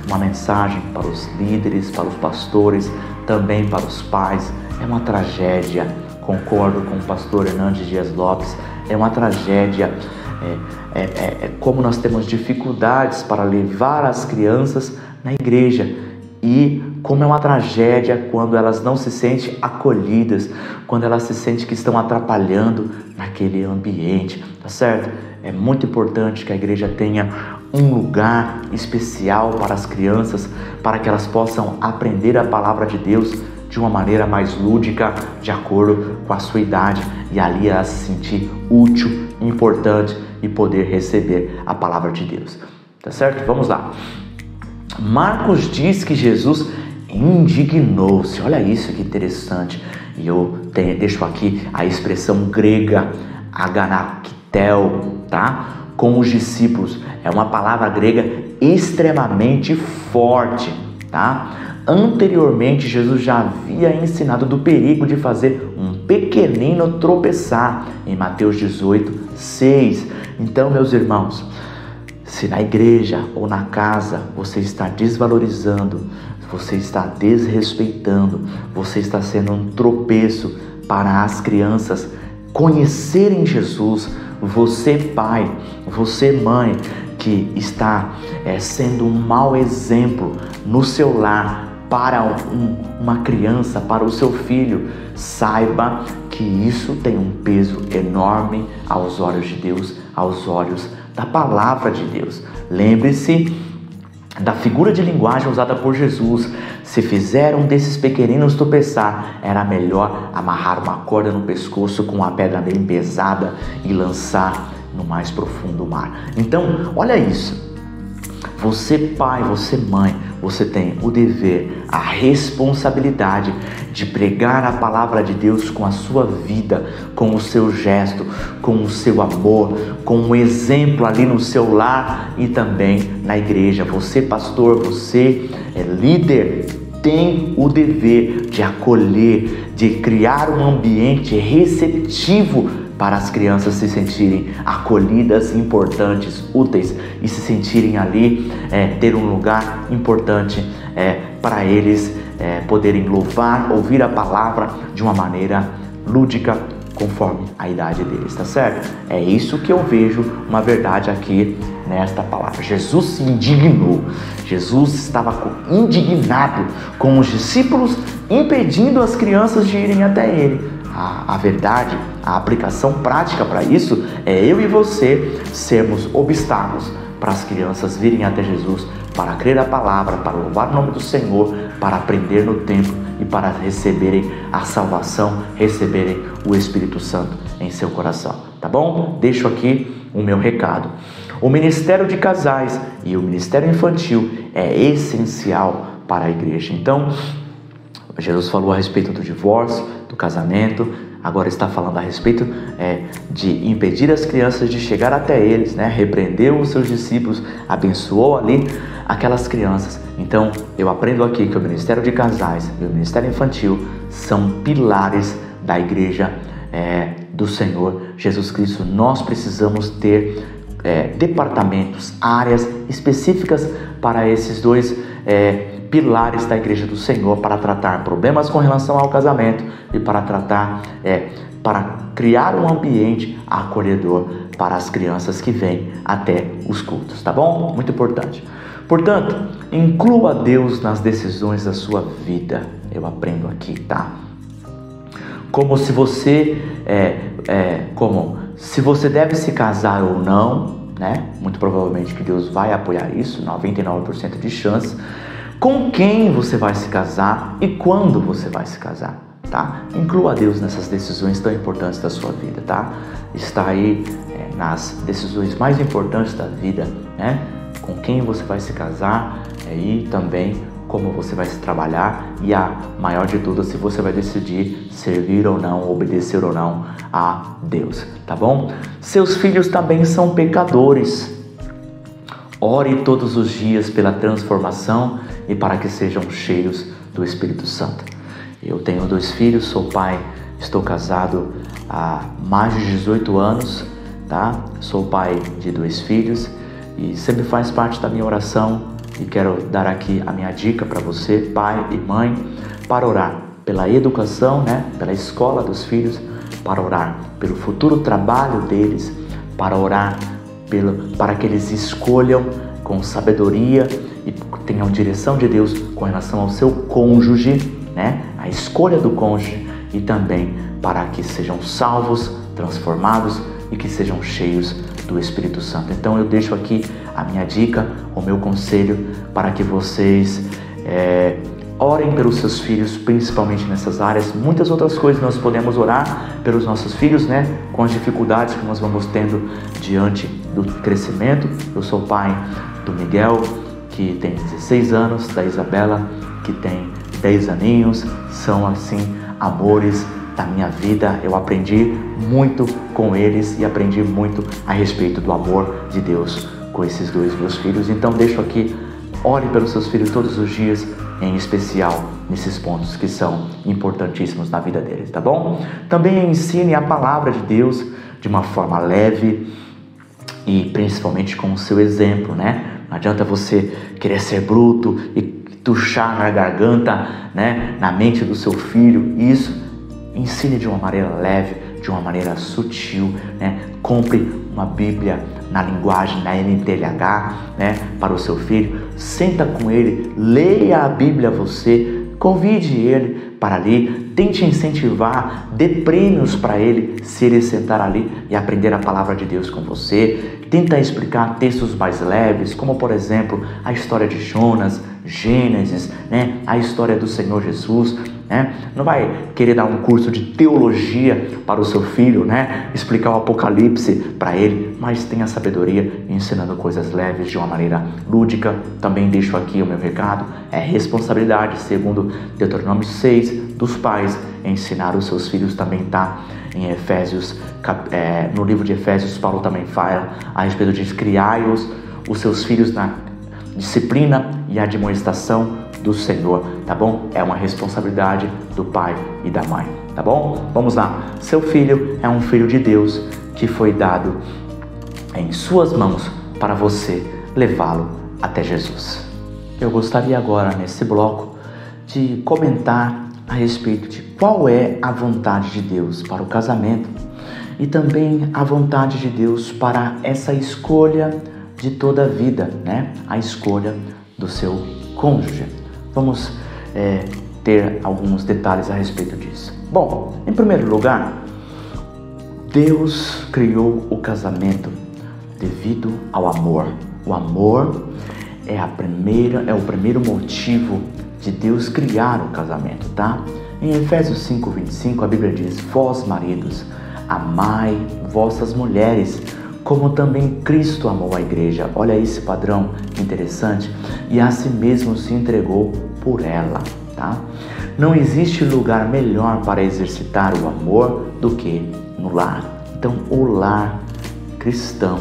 uma mensagem para os líderes, para os pastores, também para os pais. É uma tragédia, concordo com o pastor Hernandes Dias Lopes, é uma tragédia. Como nós temos dificuldades para levar as crianças na igreja, e como é uma tragédia quando elas não se sentem acolhidas, quando elas se sentem que estão atrapalhando naquele ambiente, tá certo? É muito importante que a igreja tenha um lugar especial para as crianças, para que elas possam aprender a palavra de Deus de uma maneira mais lúdica, de acordo com a sua idade, e ali ela se sentir útil, importante e poder receber a palavra de Deus. Tá certo? Vamos lá. Marcos diz que Jesus indignou-se. Olha isso que interessante. E eu deixo aqui a expressão grega aganaktel, tá? Com os discípulos. É uma palavra grega extremamente forte, tá? Anteriormente, Jesus já havia ensinado do perigo de fazer um pequenino tropeçar em Mateus 18, 6. Então, meus irmãos, se na igreja ou na casa você está desvalorizando, você está desrespeitando, você está sendo um tropeço para as crianças conhecerem Jesus, você pai, você mãe que está sendo um mau exemplo no seu lar para uma criança, para o seu filho, saiba que isso tem um peso enorme aos olhos de Deus, aos olhos da palavra de Deus. Lembre-se da figura de linguagem usada por Jesus. Se fizeram desses pequeninos tropeçar, era melhor amarrar uma corda no pescoço com uma pedra bem pesada e lançar no mais profundo mar. Então, olha isso. Você pai, você mãe, você tem o dever, a responsabilidade de pregar a palavra de Deus com a sua vida, com o seu gesto, com o seu amor, com um exemplo ali no seu lar e também na igreja. Você pastor, você líder, tem o dever de acolher, de criar um ambiente receptivo para as crianças se sentirem acolhidas, importantes, úteis e se sentirem ali, ter um lugar importante para eles poderem louvar, ouvir a palavra de uma maneira lúdica, conforme a idade deles, tá certo? É isso que eu vejo uma verdade aqui nesta palavra. Jesus se indignou, Jesus estava indignado com os discípulos, impedindo as crianças de irem até ele. A verdade, a aplicação prática para isso é eu e você sermos obstáculos para as crianças virem até Jesus, para crer a palavra, para louvar o nome do Senhor, para aprender no templo e para receberem a salvação, receberem o Espírito Santo em seu coração, tá bom? Deixo aqui o meu recado. O ministério de casais e o ministério infantil é essencial para a igreja. Então, Jesus falou a respeito do divórcio, do casamento, agora está falando a respeito de impedir as crianças de chegar até eles, né? Repreendeu os seus discípulos, abençoou ali aquelas crianças. Então, eu aprendo aqui que o ministério de casais e o ministério infantil são pilares da igreja do Senhor Jesus Cristo. Nós precisamos ter departamentos, áreas específicas para esses dois pilares da igreja do Senhor, para tratar problemas com relação ao casamento e para tratar, para criar um ambiente acolhedor para as crianças que vêm até os cultos, tá bom? Muito importante. Portanto, inclua Deus nas decisões da sua vida. Eu aprendo aqui, tá? Como se você deve se casar ou não, né? Muito provavelmente que Deus vai apoiar isso, 99% de chance. Com quem você vai se casar e quando você vai se casar, tá? Inclua Deus nessas decisões tão importantes da sua vida, tá? Está aí nas decisões mais importantes da vida, né? Com quem você vai se casar e também como você vai se trabalhar e a maior de tudo, se você vai decidir servir ou não, obedecer ou não a Deus, tá bom? Seus filhos também são pecadores. Ore todos os dias pela transformação e para que sejam cheios do Espírito Santo. Eu tenho 2 filhos, sou pai, estou casado há mais de 18 anos, tá? Sou pai de 2 filhos e sempre faz parte da minha oração e quero dar aqui a minha dica para você, pai e mãe, para orar pela educação, né? Pela escola dos filhos, para orar pelo futuro trabalho deles, para orar para que eles escolham com sabedoria e tenham direção de Deus com relação ao seu cônjuge, né? A escolha do cônjuge e também para que sejam salvos, transformados e que sejam cheios do Espírito Santo. Então eu deixo aqui a minha dica, o meu conselho para que vocês Orem pelos seus filhos, principalmente nessas áreas. Muitas outras coisas nós podemos orar pelos nossos filhos, né? Com as dificuldades que nós vamos tendo diante do crescimento. Eu sou pai do Miguel, que tem 16 anos, da Isabela, que tem 10 aninhos. São, assim, amores da minha vida. Eu aprendi muito com eles e aprendi muito a respeito do amor de Deus com esses dois meus filhos. Então deixo aqui, ore pelos seus filhos todos os dias, em especial nesses pontos que são importantíssimos na vida deles, tá bom? Também ensine a palavra de Deus de uma forma leve e principalmente com o seu exemplo, né? Não adianta você querer ser bruto e tuchar na garganta, né? Na mente do seu filho. Isso, ensine de uma maneira leve, de uma maneira sutil, né? Compre uma Bíblia na linguagem, na NTLH, né, para o seu filho. Senta com ele, leia a Bíblia você, convide ele para ali, tente incentivar, dê prêmios para ele se ele sentar ali e aprender a palavra de Deus com você. Tenta explicar textos mais leves, como por exemplo a história de Jonas, Gênesis, né, a história do Senhor Jesus, né? Não vai querer dar um curso de teologia para o seu filho, né? Explicar o Apocalipse para ele, mas tenha sabedoria ensinando coisas leves de uma maneira lúdica. Também deixo aqui o meu recado, é responsabilidade, segundo Deuteronômio 6, dos pais, ensinar os seus filhos. Também está em Efésios, no livro de Efésios, Paulo também fala a respeito de criar os seus filhos na disciplina e admoestação do Senhor, tá bom? É uma responsabilidade do pai e da mãe, tá bom? Vamos lá. Seu filho é um filho de Deus que foi dado em suas mãos para você levá-lo até Jesus. Eu gostaria agora, nesse bloco, de comentar a respeito de qual é a vontade de Deus para o casamento e também a vontade de Deus para essa escolha de toda a vida, né? A escolha do seu cônjuge. Vamos ter alguns detalhes a respeito disso. Bom, em primeiro lugar, Deus criou o casamento devido ao amor. O amor é o primeiro motivo de Deus criar o casamento, tá? Em Efésios 5:25, a Bíblia diz: vós, maridos, amai vossas mulheres, como também Cristo amou a igreja. Olha esse padrão que interessante. E a si mesmo se entregou por ela, tá? Não existe lugar melhor para exercitar o amor do que no lar. Então, o lar cristão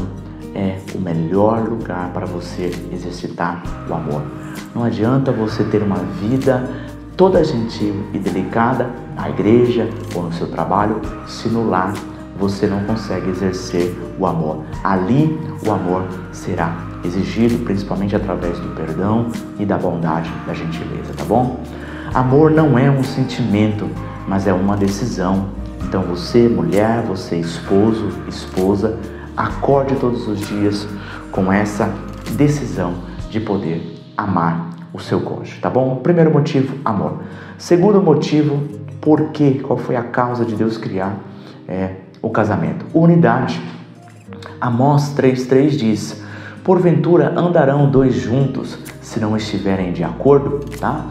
é o melhor lugar para você exercitar o amor. Não adianta você ter uma vida toda gentil e delicada na igreja ou no seu trabalho, se no lar você não consegue exercer o amor. Ali o amor será exigido, principalmente através do perdão e da bondade, da gentileza, tá bom? Amor não é um sentimento, mas é uma decisão. Então você, mulher, você, esposo, esposa, acorde todos os dias com essa decisão de poder amar o seu cônjuge, tá bom? Primeiro motivo, amor. Segundo motivo, por quê? Qual foi a causa de Deus criar o casamento? Unidade. Amós 3:3 diz: porventura andarão dois juntos se não estiverem de acordo, tá?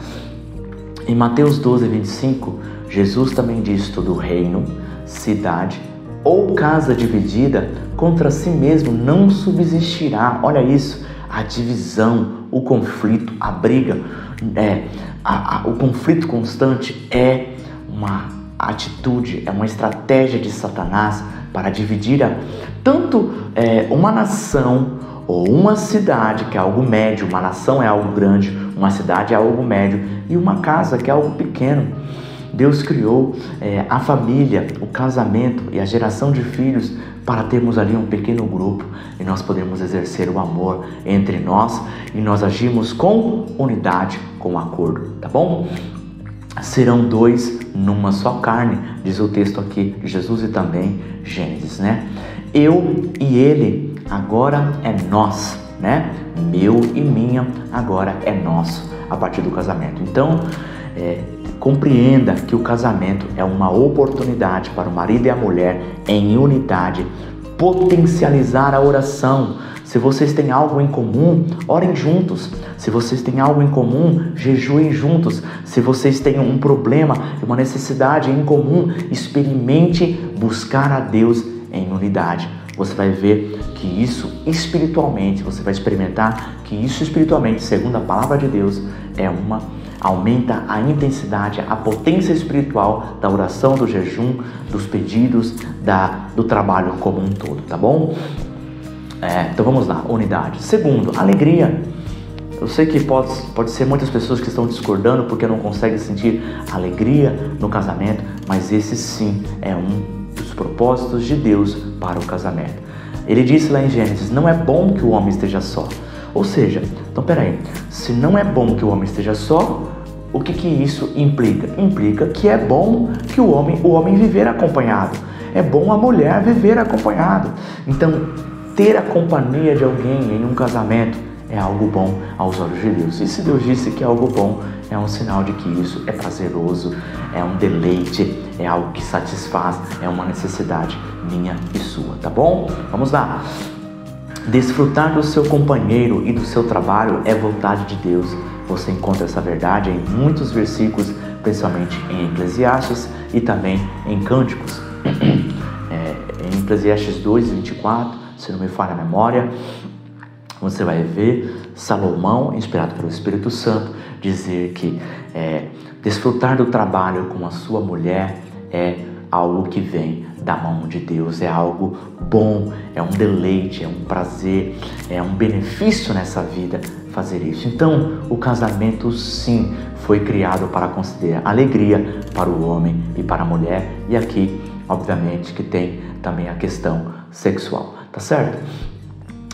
Em Mateus 12:25, Jesus também diz: todo reino, cidade ou casa dividida contra si mesmo não subsistirá. Olha isso, a divisão, o conflito, a briga, o conflito constante é uma atitude, é uma estratégia de Satanás para dividir tanto uma nação ou uma cidade, que é algo médio. Uma nação é algo grande, uma cidade é algo médio e uma casa que é algo pequeno. Deus criou a família, o casamento e a geração de filhos para termos ali um pequeno grupo e nós podemos exercer o amor entre nós e nós agimos com unidade, com acordo, tá bom? Serão dois numa só carne, diz o texto aqui de Jesus e também Gênesis, né? Eu e ele agora é nós, né? Meu e minha agora é nosso a partir do casamento. Então, compreenda que o casamento é uma oportunidade para o marido e a mulher em unidade potencializar a oração. Se vocês têm algo em comum, orem juntos. Se vocês têm algo em comum, jejuem juntos. Se vocês têm um problema, uma necessidade em comum, experimente buscar a Deus em unidade. Você vai ver que isso espiritualmente, você vai experimentar que isso espiritualmente, segundo a palavra de Deus, aumenta a intensidade, a potência espiritual da oração, do jejum, dos pedidos, do trabalho como um todo, tá bom? Então vamos lá, unidade. Segundo, alegria. Eu sei que pode ser muitas pessoas que estão discordando porque não conseguem sentir alegria no casamento, mas esse sim é um dos propósitos de Deus para o casamento. Ele disse lá em Gênesis, não é bom que o homem esteja só. Ou seja, então peraí, se não é bom que o homem esteja só, o que isso implica? Implica que é bom que o homem viver acompanhado. É bom a mulher viver acompanhado. Então, ter a companhia de alguém em um casamento é algo bom aos olhos de Deus. E se Deus disse que é algo bom, é um sinal de que isso é prazeroso, é um deleite, é algo que satisfaz, é uma necessidade minha e sua, tá bom? Vamos lá. Desfrutar do seu companheiro e do seu trabalho é vontade de Deus. Você encontra essa verdade em muitos versículos, principalmente em Eclesiastes e também em Cânticos. Em Eclesiastes 2:24, se não me falha a memória, você vai ver Salomão, inspirado pelo Espírito Santo, dizer que desfrutar do trabalho com a sua mulher é algo que vem da mão de Deus, é algo bom, é um deleite, é um prazer, é um benefício nessa vida fazer isso. Então, o casamento sim foi criado para conceder alegria para o homem e para a mulher, e aqui, obviamente, que tem também a questão sexual, tá certo?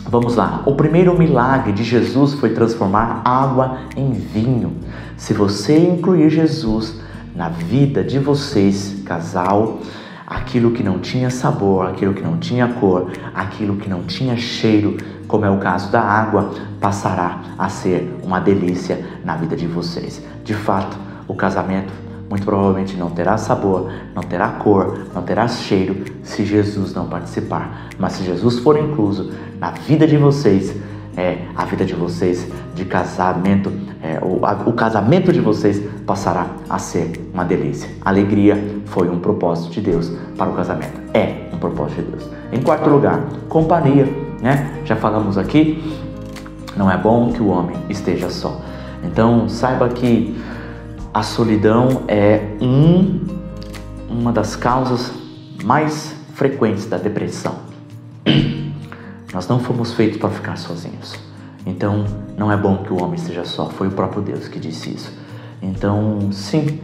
Vamos lá, o primeiro milagre de Jesus foi transformar água em vinho. Se você incluir Jesus na vida de vocês, casal, aquilo que não tinha sabor, aquilo que não tinha cor, aquilo que não tinha cheiro, como é o caso da água, passará a ser uma delícia na vida de vocês. De fato, o casamento muito provavelmente não terá sabor, não terá cor, não terá cheiro se Jesus não participar. Mas se Jesus for incluso na vida de vocês, a vida de vocês de casamento, o casamento de vocês passará a ser uma delícia. Alegria foi um propósito de Deus para o casamento. É um propósito de Deus. Em quarto lugar, companhia, né? Já falamos aqui, não é bom que o homem esteja só. Então saiba que a solidão é uma das causas mais frequentes da depressão. Nós não fomos feitos para ficar sozinhos. Então, não é bom que o homem esteja só. Foi o próprio Deus que disse isso. Então, sim,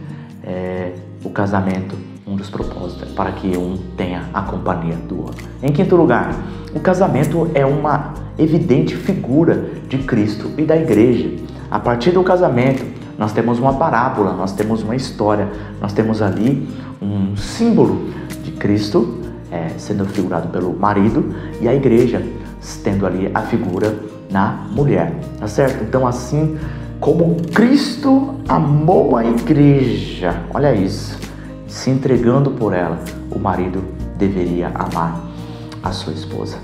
o casamento, um dos propósitos é para que um tenha a companhia do outro. Em quinto lugar, o casamento é uma evidente figura de Cristo e da igreja. A partir do casamento, nós temos uma parábola, nós temos uma história, nós temos ali um símbolo de Cristo, sendo figurado pelo marido, e a igreja tendo ali a figura na mulher, tá certo? Então, assim como Cristo amou a igreja, olha isso, se entregando por ela, o marido deveria amar a sua esposa.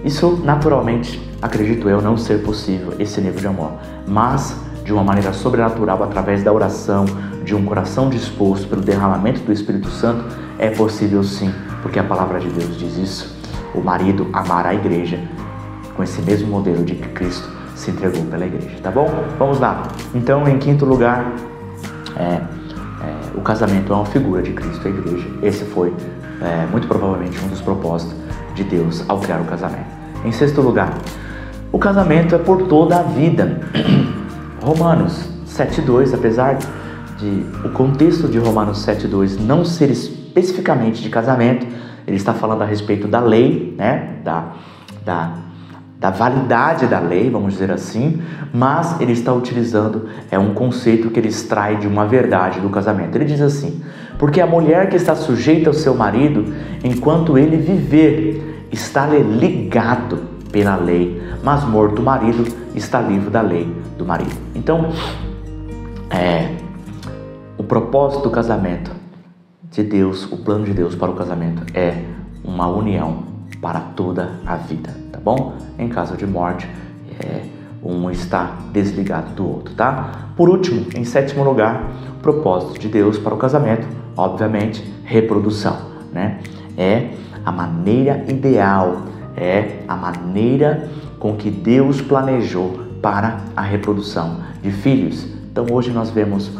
Isso, naturalmente, acredito eu, não ser possível, esse nível de amor, mas de uma maneira sobrenatural, através da oração, de um coração disposto pelo derramamento do Espírito Santo, é possível sim, porque a palavra de Deus diz isso. O marido amará a igreja com esse mesmo modelo de que Cristo se entregou pela igreja, tá bom? Vamos lá. Então, em quinto lugar, o casamento é uma figura de Cristo e a igreja. Esse foi, muito provavelmente, um dos propósitos de Deus ao criar o casamento. Em sexto lugar, o casamento é por toda a vida. Romanos 7:2, apesar de o contexto de Romanos 7:2 não ser especificamente de casamento, ele está falando a respeito da lei, né? Da validade da lei, vamos dizer assim, mas ele está utilizando um conceito que ele extrai de uma verdade do casamento. Ele diz assim: porque a mulher que está sujeita ao seu marido, enquanto ele viver, está-lhe ligado pela lei, mas morto o marido, está livre da lei do marido. Então, o propósito do casamento de Deus, o plano de Deus para o casamento é uma união para toda a vida, tá bom? Em caso de morte, um está desligado do outro, tá? Por último, em sétimo lugar, o propósito de Deus para o casamento, obviamente, reprodução, né? É a maneira ideal, é a maneira com que Deus planejou para a reprodução de filhos. Então hoje nós vemos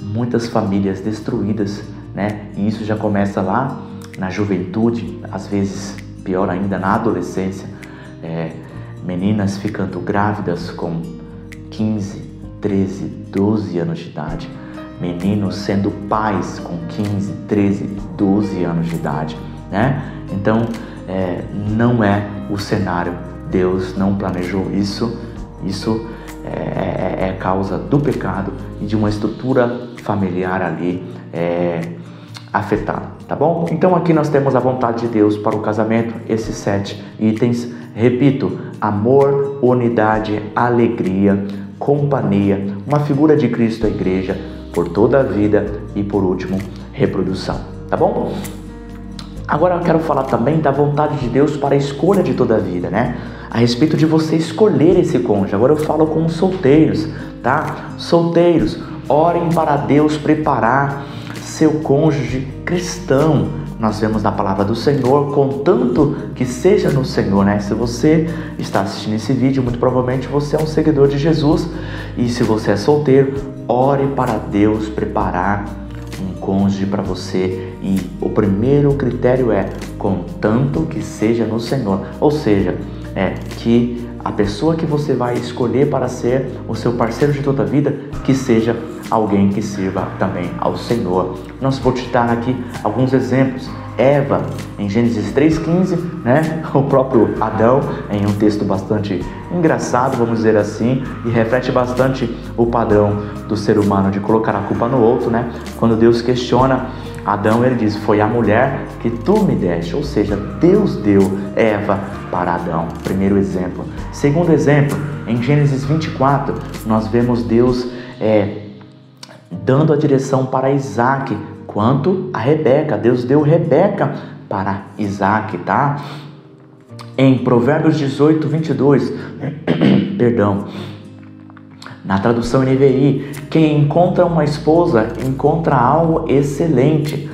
muitas famílias destruídas, né? E isso já começa lá na juventude, às vezes pior ainda na adolescência, meninas ficando grávidas com 15, 13, 12 anos de idade, meninos sendo pais com 15, 13, 12 anos de idade, né? Então não é o cenário, Deus não planejou isso é causa do pecado e de uma estrutura familiar ali afetada, tá bom? Então aqui nós temos a vontade de Deus para o casamento, esses 7 itens, repito: amor, unidade, alegria, companhia, uma figura de Cristo à igreja por toda a vida e por último, reprodução, tá bom? Agora eu quero falar também da vontade de Deus para a escolha de toda a vida, né? A respeito de você escolher esse cônjuge. Agora eu falo com os solteiros, tá? Solteiros, orem para Deus preparar seu cônjuge cristão. Nós vemos na palavra do Senhor, contanto que seja no Senhor, né? Se você está assistindo esse vídeo, muito provavelmente você é um seguidor de Jesus. E se você é solteiro, ore para Deus preparar um cônjuge para você. E o primeiro critério é contanto que seja no Senhor. Ou seja, que a pessoa que você vai escolher para ser o seu parceiro de toda a vida, que seja alguém que sirva também ao Senhor. Nós vou te dar aqui alguns exemplos. Eva, em Gênesis 3,15, né? O próprio Adão, em um texto bastante engraçado, vamos dizer assim, e reflete bastante o padrão do ser humano de colocar a culpa no outro, né? Quando Deus questiona Adão, ele diz: foi a mulher que tu me deste, ou seja, Deus deu Eva para Adão. Primeiro exemplo. Segundo exemplo, em Gênesis 24, nós vemos Deus dando a direção para Isaac quanto a Rebeca. Deus deu Rebeca para Isaac, tá? Em Provérbios 18, 22, perdão, na tradução NVI, quem encontra uma esposa encontra algo excelente,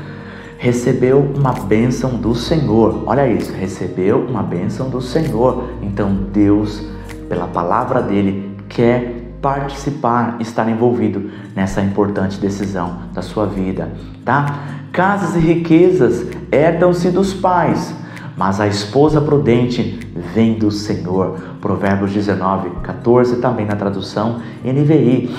recebeu uma bênção do Senhor. Olha isso, recebeu uma bênção do Senhor. Então Deus, pela palavra dele, quer participar, estar envolvido nessa importante decisão da sua vida, tá? Casas e riquezas herdam-se dos pais, mas a esposa prudente vem do Senhor. Provérbios 19, 14, também na tradução NVI.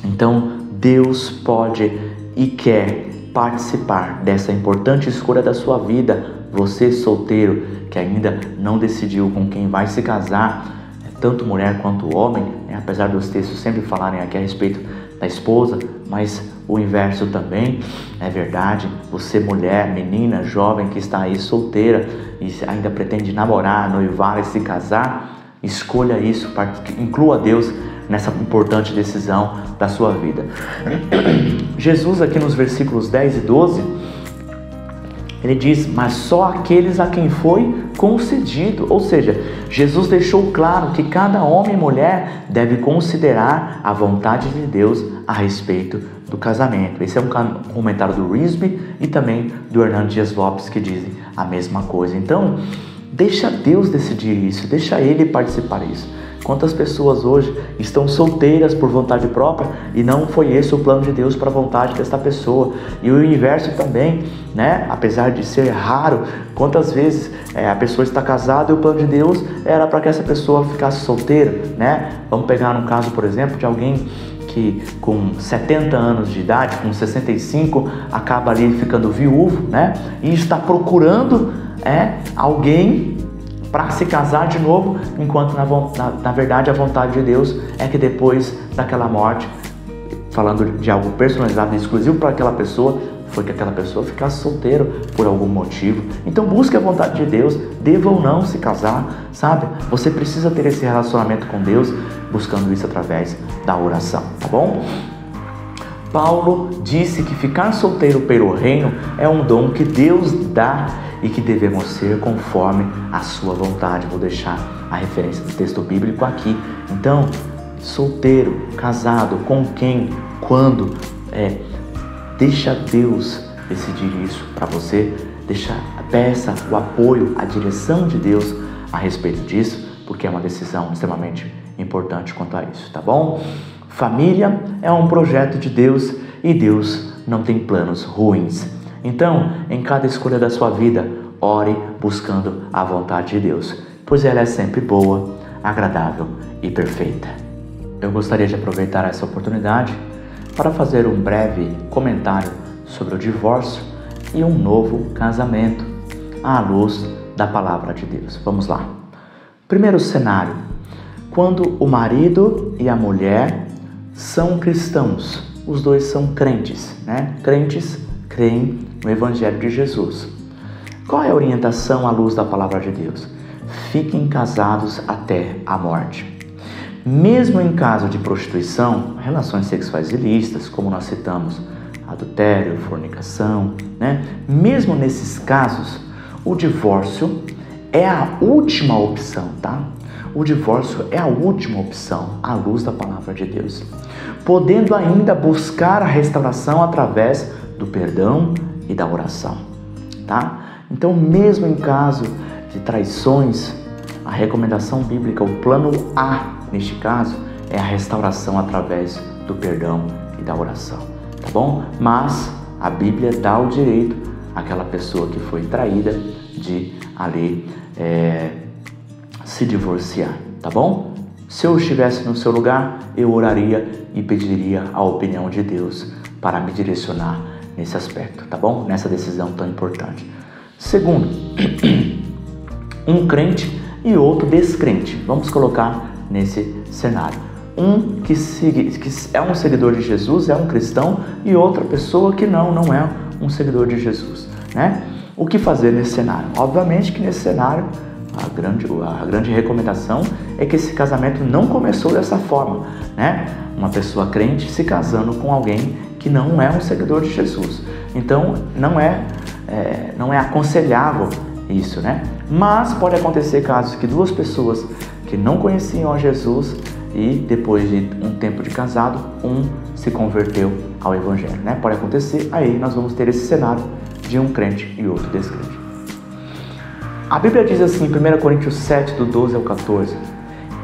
Então, Deus pode e quer participar dessa importante escolha da sua vida. Você solteiro que ainda não decidiu com quem vai se casar, tanto mulher quanto homem, né? Apesar dos textos sempre falarem aqui a respeito da esposa, mas o inverso também é verdade. Você mulher, menina, jovem que está aí solteira e ainda pretende namorar, noivar e se casar, escolha isso, inclua Deus nessa importante decisão da sua vida. Jesus aqui nos versículos 10 e 12, ele diz: mas só aqueles a quem foi concedido. Ou seja, Jesus deixou claro que cada homem e mulher deve considerar a vontade de Deus a respeito do casamento. Esse é um comentário do Risby e também do Hernando Dias Lopes, que dizem a mesma coisa. Então, deixa Deus decidir isso, deixa Ele participar disso. Quantas pessoas hoje estão solteiras por vontade própria e não foi esse o plano de Deus para a vontade desta pessoa. E o inverso também, né? Apesar de ser raro, quantas vezes a pessoa está casada e o plano de Deus era para que essa pessoa ficasse solteira, né? Vamos pegar um caso, por exemplo, de alguém que com 70 anos de idade, com 65, acaba ali ficando viúvo, né? E está procurando alguém para se casar de novo, enquanto na verdade a vontade de Deus é que depois daquela morte, falando de algo personalizado e exclusivo para aquela pessoa, foi que aquela pessoa ficasse solteira por algum motivo. Então busque a vontade de Deus, deva ou não se casar, sabe? Você precisa ter esse relacionamento com Deus, buscando isso através da oração, tá bom? Paulo disse que ficar solteiro pelo reino é um dom que Deus dá e que devemos ser conforme a sua vontade. Vou deixar a referência do texto bíblico aqui. Então, solteiro, casado, com quem, quando, deixa Deus decidir isso para você. Peça o apoio, a direção de Deus a respeito disso, porque é uma decisão extremamente importante quanto a isso, tá bom? Família é um projeto de Deus e Deus não tem planos ruins. Então, em cada escolha da sua vida, ore buscando a vontade de Deus, pois ela é sempre boa, agradável e perfeita. Eu gostaria de aproveitar essa oportunidade para fazer um breve comentário sobre o divórcio e um novo casamento, à luz da palavra de Deus. Vamos lá. Primeiro cenário: quando o marido e a mulher são cristãos, os dois são crentes, né? Crentes creem no Evangelho de Jesus. Qual é a orientação à luz da palavra de Deus? Fiquem casados até a morte. Mesmo em caso de prostituição, relações sexuais ilícitas, como nós citamos, adultério, fornicação, né? Mesmo nesses casos, o divórcio é a última opção, tá? O divórcio é a última opção à luz da palavra de Deus, podendo ainda buscar a restauração através do perdão e da oração, tá? Então, mesmo em caso de traições, a recomendação bíblica, o plano A, neste caso, é a restauração através do perdão e da oração, tá bom? Mas a Bíblia dá o direito àquela pessoa que foi traída de ali se divorciar, tá bom? Se eu estivesse no seu lugar, eu oraria e pediria a opinião de Deus para me direcionar nesse aspecto, tá bom? Nessa decisão tão importante. Segundo, um crente e outro descrente. Vamos colocar nesse cenário. Um que é um seguidor de Jesus, é um cristão, e outra pessoa que não é um seguidor de Jesus, né? O que fazer nesse cenário? Obviamente que nesse cenário a grande recomendação é que esse casamento não começou dessa forma, né? Uma pessoa crente se casando com alguém que não é um seguidor de Jesus. Então não é aconselhável isso, né? Mas pode acontecer casos que duas pessoas que não conheciam a Jesus e depois de um tempo de casado, um se converteu ao Evangelho, né? Pode acontecer, aí nós vamos ter esse cenário de um crente e outro descrente. A Bíblia diz assim, em 1 Coríntios 7, do 12 ao 14: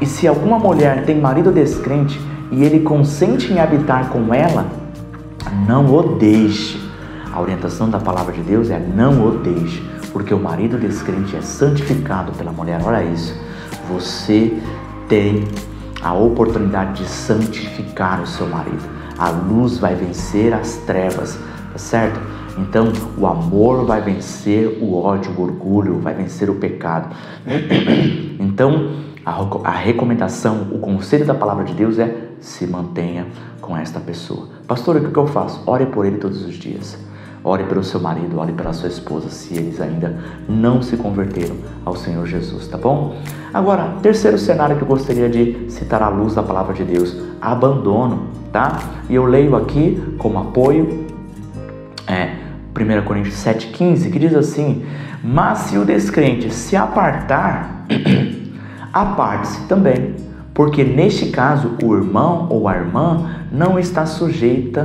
e se alguma mulher tem marido descrente e ele consente em habitar com ela, não o deixe. A orientação da palavra de Deus é não o deixe, porque o marido descrente é santificado pela mulher. Olha isso, você tem a oportunidade de santificar o seu marido. A luz vai vencer as trevas, tá certo? Então, o amor vai vencer o ódio, o orgulho, vai vencer o pecado. Então, a recomendação, o conselho da palavra de Deus é: se mantenha com esta pessoa. Pastor, o que eu faço? Ore por ele todos os dias. Ore pelo seu marido, ore pela sua esposa, se eles ainda não se converteram ao Senhor Jesus, tá bom? Agora, terceiro cenário que eu gostaria de citar à luz da palavra de Deus: abandono, tá? E eu leio aqui como apoio 1 Coríntios 7,15, que diz assim: mas se o descrente se apartar, aparte-se também, porque neste caso o irmão ou a irmã não está sujeito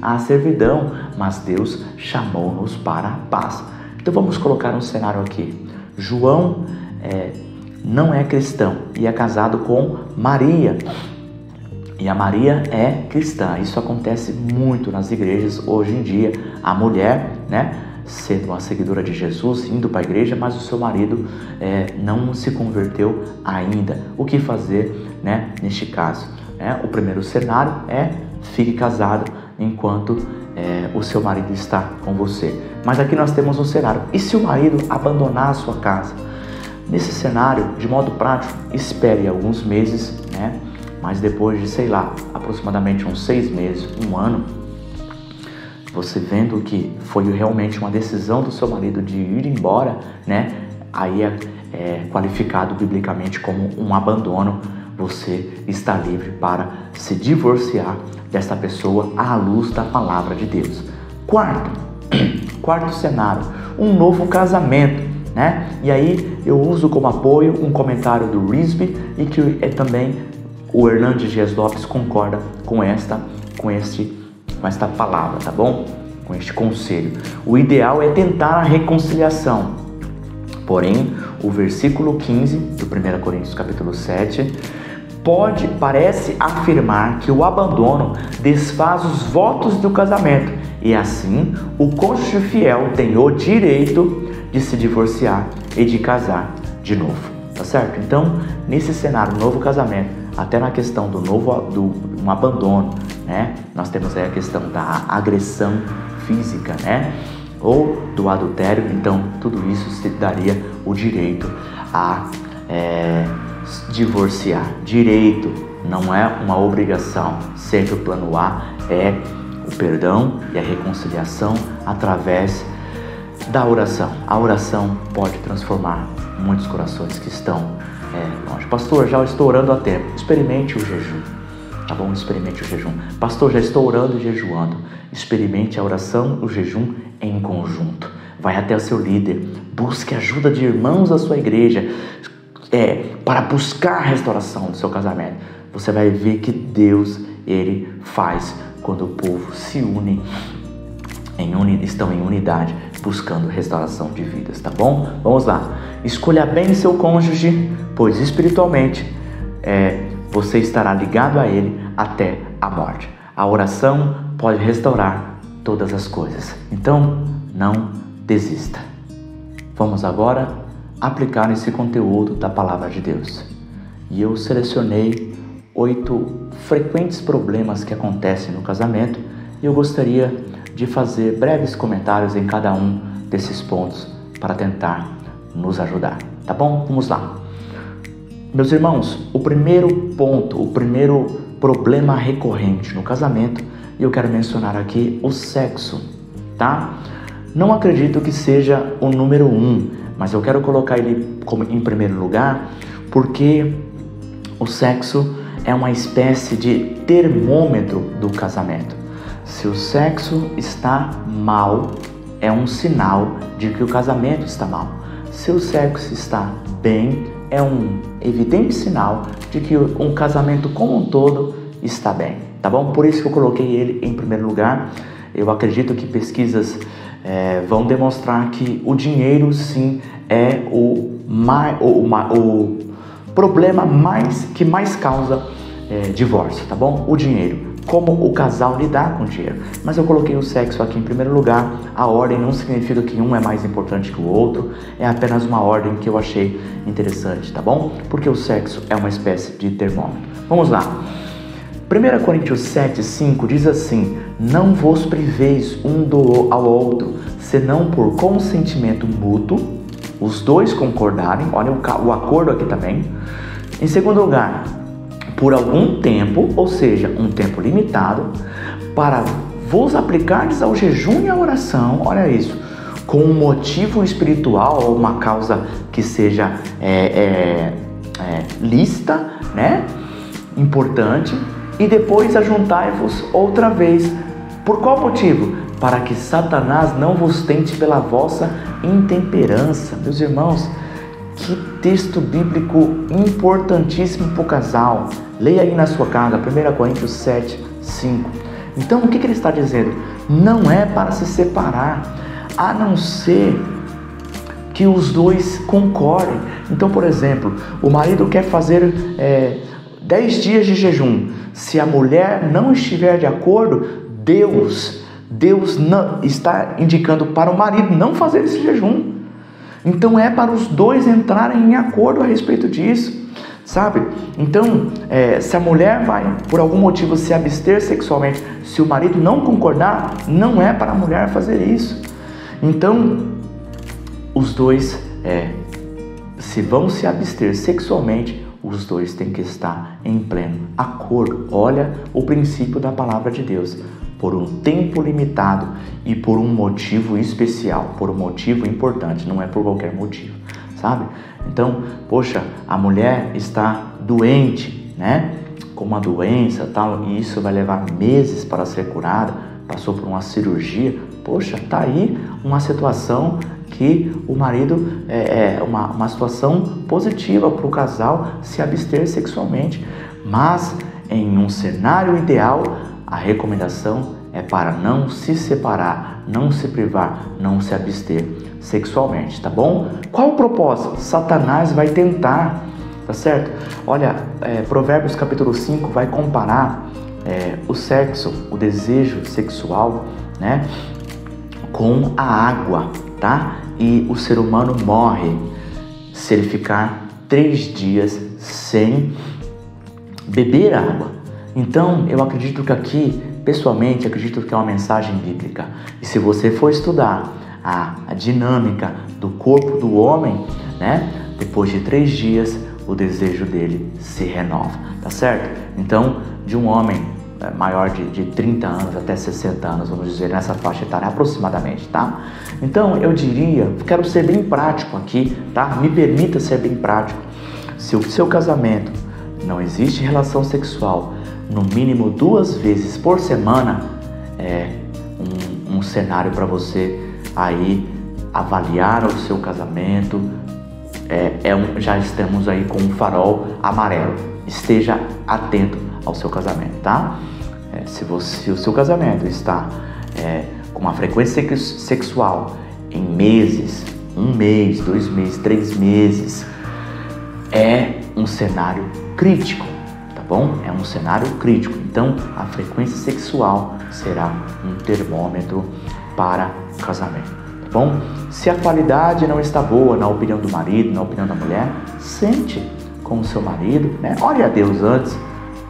à servidão, mas Deus chamou-nos para a paz. Então vamos colocar um cenário aqui. João não é cristão e é casado com Maria. E a Maria é cristã. Isso acontece muito nas igrejas hoje em dia. A mulher, né, sendo uma seguidora de Jesus, indo para a igreja, mas o seu marido não se converteu ainda. O que fazer, né, neste caso? O primeiro cenário é: fique casado enquanto o seu marido está com você. Mas aqui nós temos um cenário: e se o marido abandonar a sua casa? Nesse cenário, de modo prático, espere alguns meses, né? Mas depois de, aproximadamente uns 6 meses, 1 ano, você vendo que foi realmente uma decisão do seu marido de ir embora, né? Aí é qualificado biblicamente como um abandono. Você está livre para se divorciar dessa pessoa à luz da palavra de Deus. Quarto, quarto cenário, um novo casamento, né? E aí eu uso como apoio um comentário do Risby e que também o Hernandes Dias Lopes concorda com esta palavra, tá bom? Com este conselho. O ideal é tentar a reconciliação. Porém, o versículo 15 do 1 Coríntios capítulo 7 parece afirmar que o abandono desfaz os votos do casamento e assim o cônjuge fiel tem o direito de se divorciar e de casar de novo, tá certo? Então, nesse cenário, novo casamento, até na questão do um abandono, né? Nós temos aí a questão da agressão física, né? Ou do adultério, então tudo isso se daria o direito a divorciar. Direito, não é uma obrigação. Sempre o plano A é o perdão e a reconciliação através da oração. A oração pode transformar muitos corações que estão longe. Pastor, já estou orando há tempo. Experimente o jejum, tá bom? Experimente o jejum. Pastor, já estou orando e jejuando. Experimente a oração e o jejum em conjunto. Vai até o seu líder. Busque ajuda de irmãos da sua igreja para buscar a restauração do seu casamento. Você vai ver que Deus, Ele faz quando o povo se une, estão em unidade, buscando restauração de vidas, tá bom? Vamos lá. Escolha bem seu cônjuge, pois espiritualmente você estará ligado a ele até a morte. A oração pode restaurar todas as coisas. Então, não desista. Vamos agora aplicar esse conteúdo da Palavra de Deus. E eu selecionei 8 frequentes problemas que acontecem no casamento e eu gostaria de fazer breves comentários em cada um desses pontos para tentar nos ajudar, tá bom? Vamos lá. Meus irmãos, o primeiro ponto, o primeiro problema recorrente no casamento, e eu quero mencionar aqui o sexo, tá? Não acredito que seja o número 1, mas eu quero colocar ele em primeiro lugar, porque o sexo é uma espécie de termômetro do casamento. Se o sexo está mal, é um sinal de que o casamento está mal. Se o sexo está bem, é um evidente sinal de que um casamento como um todo está bem, tá bom? Por isso que eu coloquei ele em primeiro lugar. Eu acredito que pesquisas vão demonstrar que o dinheiro sim é o problema que mais causa divórcio, tá bom? O dinheiro. Como o casal lidar com o dinheiro. Mas eu coloquei o sexo aqui em primeiro lugar. A ordem não significa que um é mais importante que o outro. É apenas uma ordem que eu achei interessante, tá bom? Porque o sexo é uma espécie de termômetro. Vamos lá. 1 Coríntios 7:5 diz assim: não vos priveis um ao outro, senão por consentimento mútuo, os dois concordarem. Olha o acordo aqui também. Em segundo lugar, por algum tempo, ou seja, um tempo limitado, para vos aplicardes ao jejum e à oração, olha isso, com um motivo espiritual ou uma causa que seja lícita, né? Importante, e depois ajuntai-vos outra vez. Por qual motivo? Para que Satanás não vos tente pela vossa intemperança. Meus irmãos, que texto bíblico importantíssimo para o casal. Leia aí na sua casa, 1 Coríntios 7:5. Então, o que ele está dizendo? Não é para se separar, a não ser que os dois concordem. Então, por exemplo, o marido quer fazer 10 dias de jejum. Se a mulher não estiver de acordo, Deus não está indicando para o marido não fazer esse jejum. Então é para os dois entrarem em acordo a respeito disso, sabe? Então, se a mulher vai, por algum motivo, se abster sexualmente, se o marido não concordar, não é para a mulher fazer isso. Então, os dois, se vão se abster sexualmente, os dois têm que estar em pleno acordo. Olha o princípio da palavra de Deus. Por um tempo limitado e por um motivo especial, por um motivo importante, não é por qualquer motivo, sabe? Então, poxa, a mulher está doente, né? Com uma doença tal, e isso vai levar meses para ser curada, passou por uma cirurgia, Poxa, tá aí uma situação que o marido uma situação positiva para o casal se abster sexualmente. Mas em um cenário ideal, a recomendação é para não se separar, não se privar, não se abster sexualmente, tá bom? Qual o propósito? Satanás vai tentar, tá certo? Olha, Provérbios capítulo 5 vai comparar o sexo, o desejo sexual, né, com a água, tá? E o ser humano morre se ele ficar 3 dias sem beber água. Então, eu acredito que aqui, pessoalmente, acredito que é uma mensagem bíblica. E se você for estudar a dinâmica do corpo do homem, né, depois de 3 dias, o desejo dele se renova, tá certo? Então, de um homem maior de 30 anos até 60 anos, vamos dizer, nessa faixa etária aproximadamente, tá? Então, eu diria, quero ser bem prático aqui, tá? Me permita ser bem prático. Se o seu casamento não existe relação sexual no mínimo 2 vezes por semana, é um cenário para você aí avaliar o seu casamento. Já estamos aí com um farol amarelo. Esteja atento ao seu casamento, tá? Se o seu casamento está com uma frequência sexual em meses, 1 mês, 2 meses, 3 meses, é um cenário crítico, tá bom? É um cenário crítico. Então, a frequência sexual será um termômetro para o casamento, tá bom? Se a qualidade não está boa, na opinião do marido, na opinião da mulher, sente com o seu marido, né? Ore a Deus antes,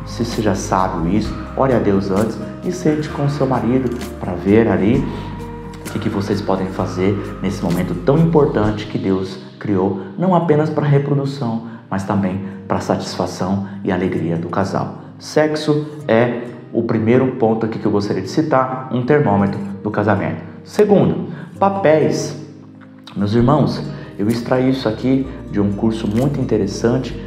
se você já sabe isso, ore a Deus antes e sente com o seu marido para ver ali o que vocês podem fazer nesse momento tão importante que Deus criou, não apenas para a reprodução, mas também para a satisfação e alegria do casal. Sexo é o primeiro ponto aqui que eu gostaria de citar, um termômetro do casamento. Segundo, papéis. Meus irmãos, eu extraí isso aqui de um curso muito interessante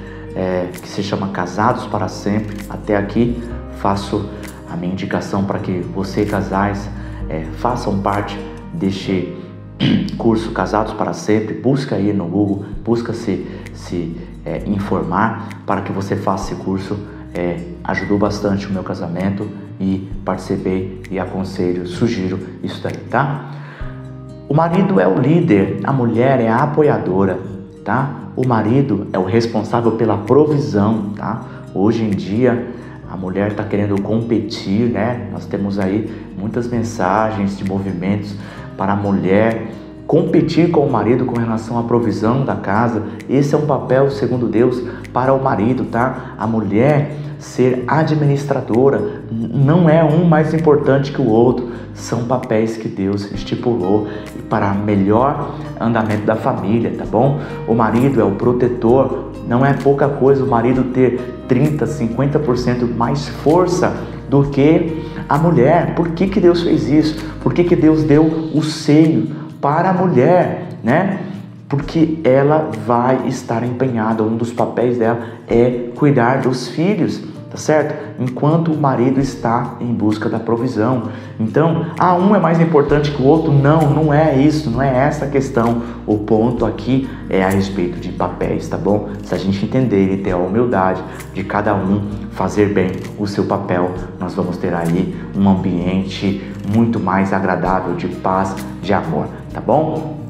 que se chama Casados para Sempre. Até aqui faço a minha indicação para que você, casais, façam parte deste curso Casados para Sempre. Busca aí no Google, busca se informar para que você faça esse curso. Ajudou bastante o meu casamento e participei e aconselho, sugiro isso daí, tá? O marido é o líder, a mulher é a apoiadora, tá? O marido é o responsável pela provisão, tá? Hoje em dia a mulher está querendo competir, né? Nós temos aí muitas mensagens de movimentos para a mulher competir com o marido com relação à provisão da casa. Esse é um papel, segundo Deus, para o marido, tá? A mulher ser administradora não é um mais importante que o outro. São papéis que Deus estipulou para melhor andamento da família, tá bom? O marido é o protetor. Não é pouca coisa o marido ter 30%, 50% mais força do que a mulher. Por que Deus fez isso? Por que Deus deu o seio para a mulher, né? Porque ela vai estar empenhada, um dos papéis dela é cuidar dos filhos, tá certo? Enquanto o marido está em busca da provisão. Então, um é mais importante que o outro? Não é isso, não é essa a questão. O ponto aqui é a respeito de papéis, tá bom? Se a gente entender e ter a humildade de cada um fazer bem o seu papel, nós vamos ter aí um ambiente muito mais agradável, de paz, de amor, tá bom?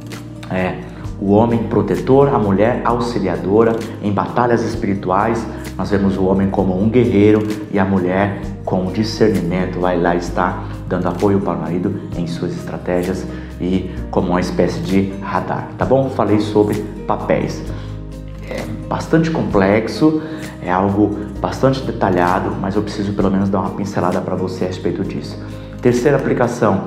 O homem protetor, a mulher auxiliadora. Em batalhas espirituais, nós vemos o homem como um guerreiro e a mulher com discernimento vai lá estar dando apoio para o marido em suas estratégias e como uma espécie de radar, tá bom? Falei sobre papéis. É bastante complexo, é algo bastante detalhado, mas eu preciso pelo menos dar uma pincelada para você a respeito disso. Terceira aplicação,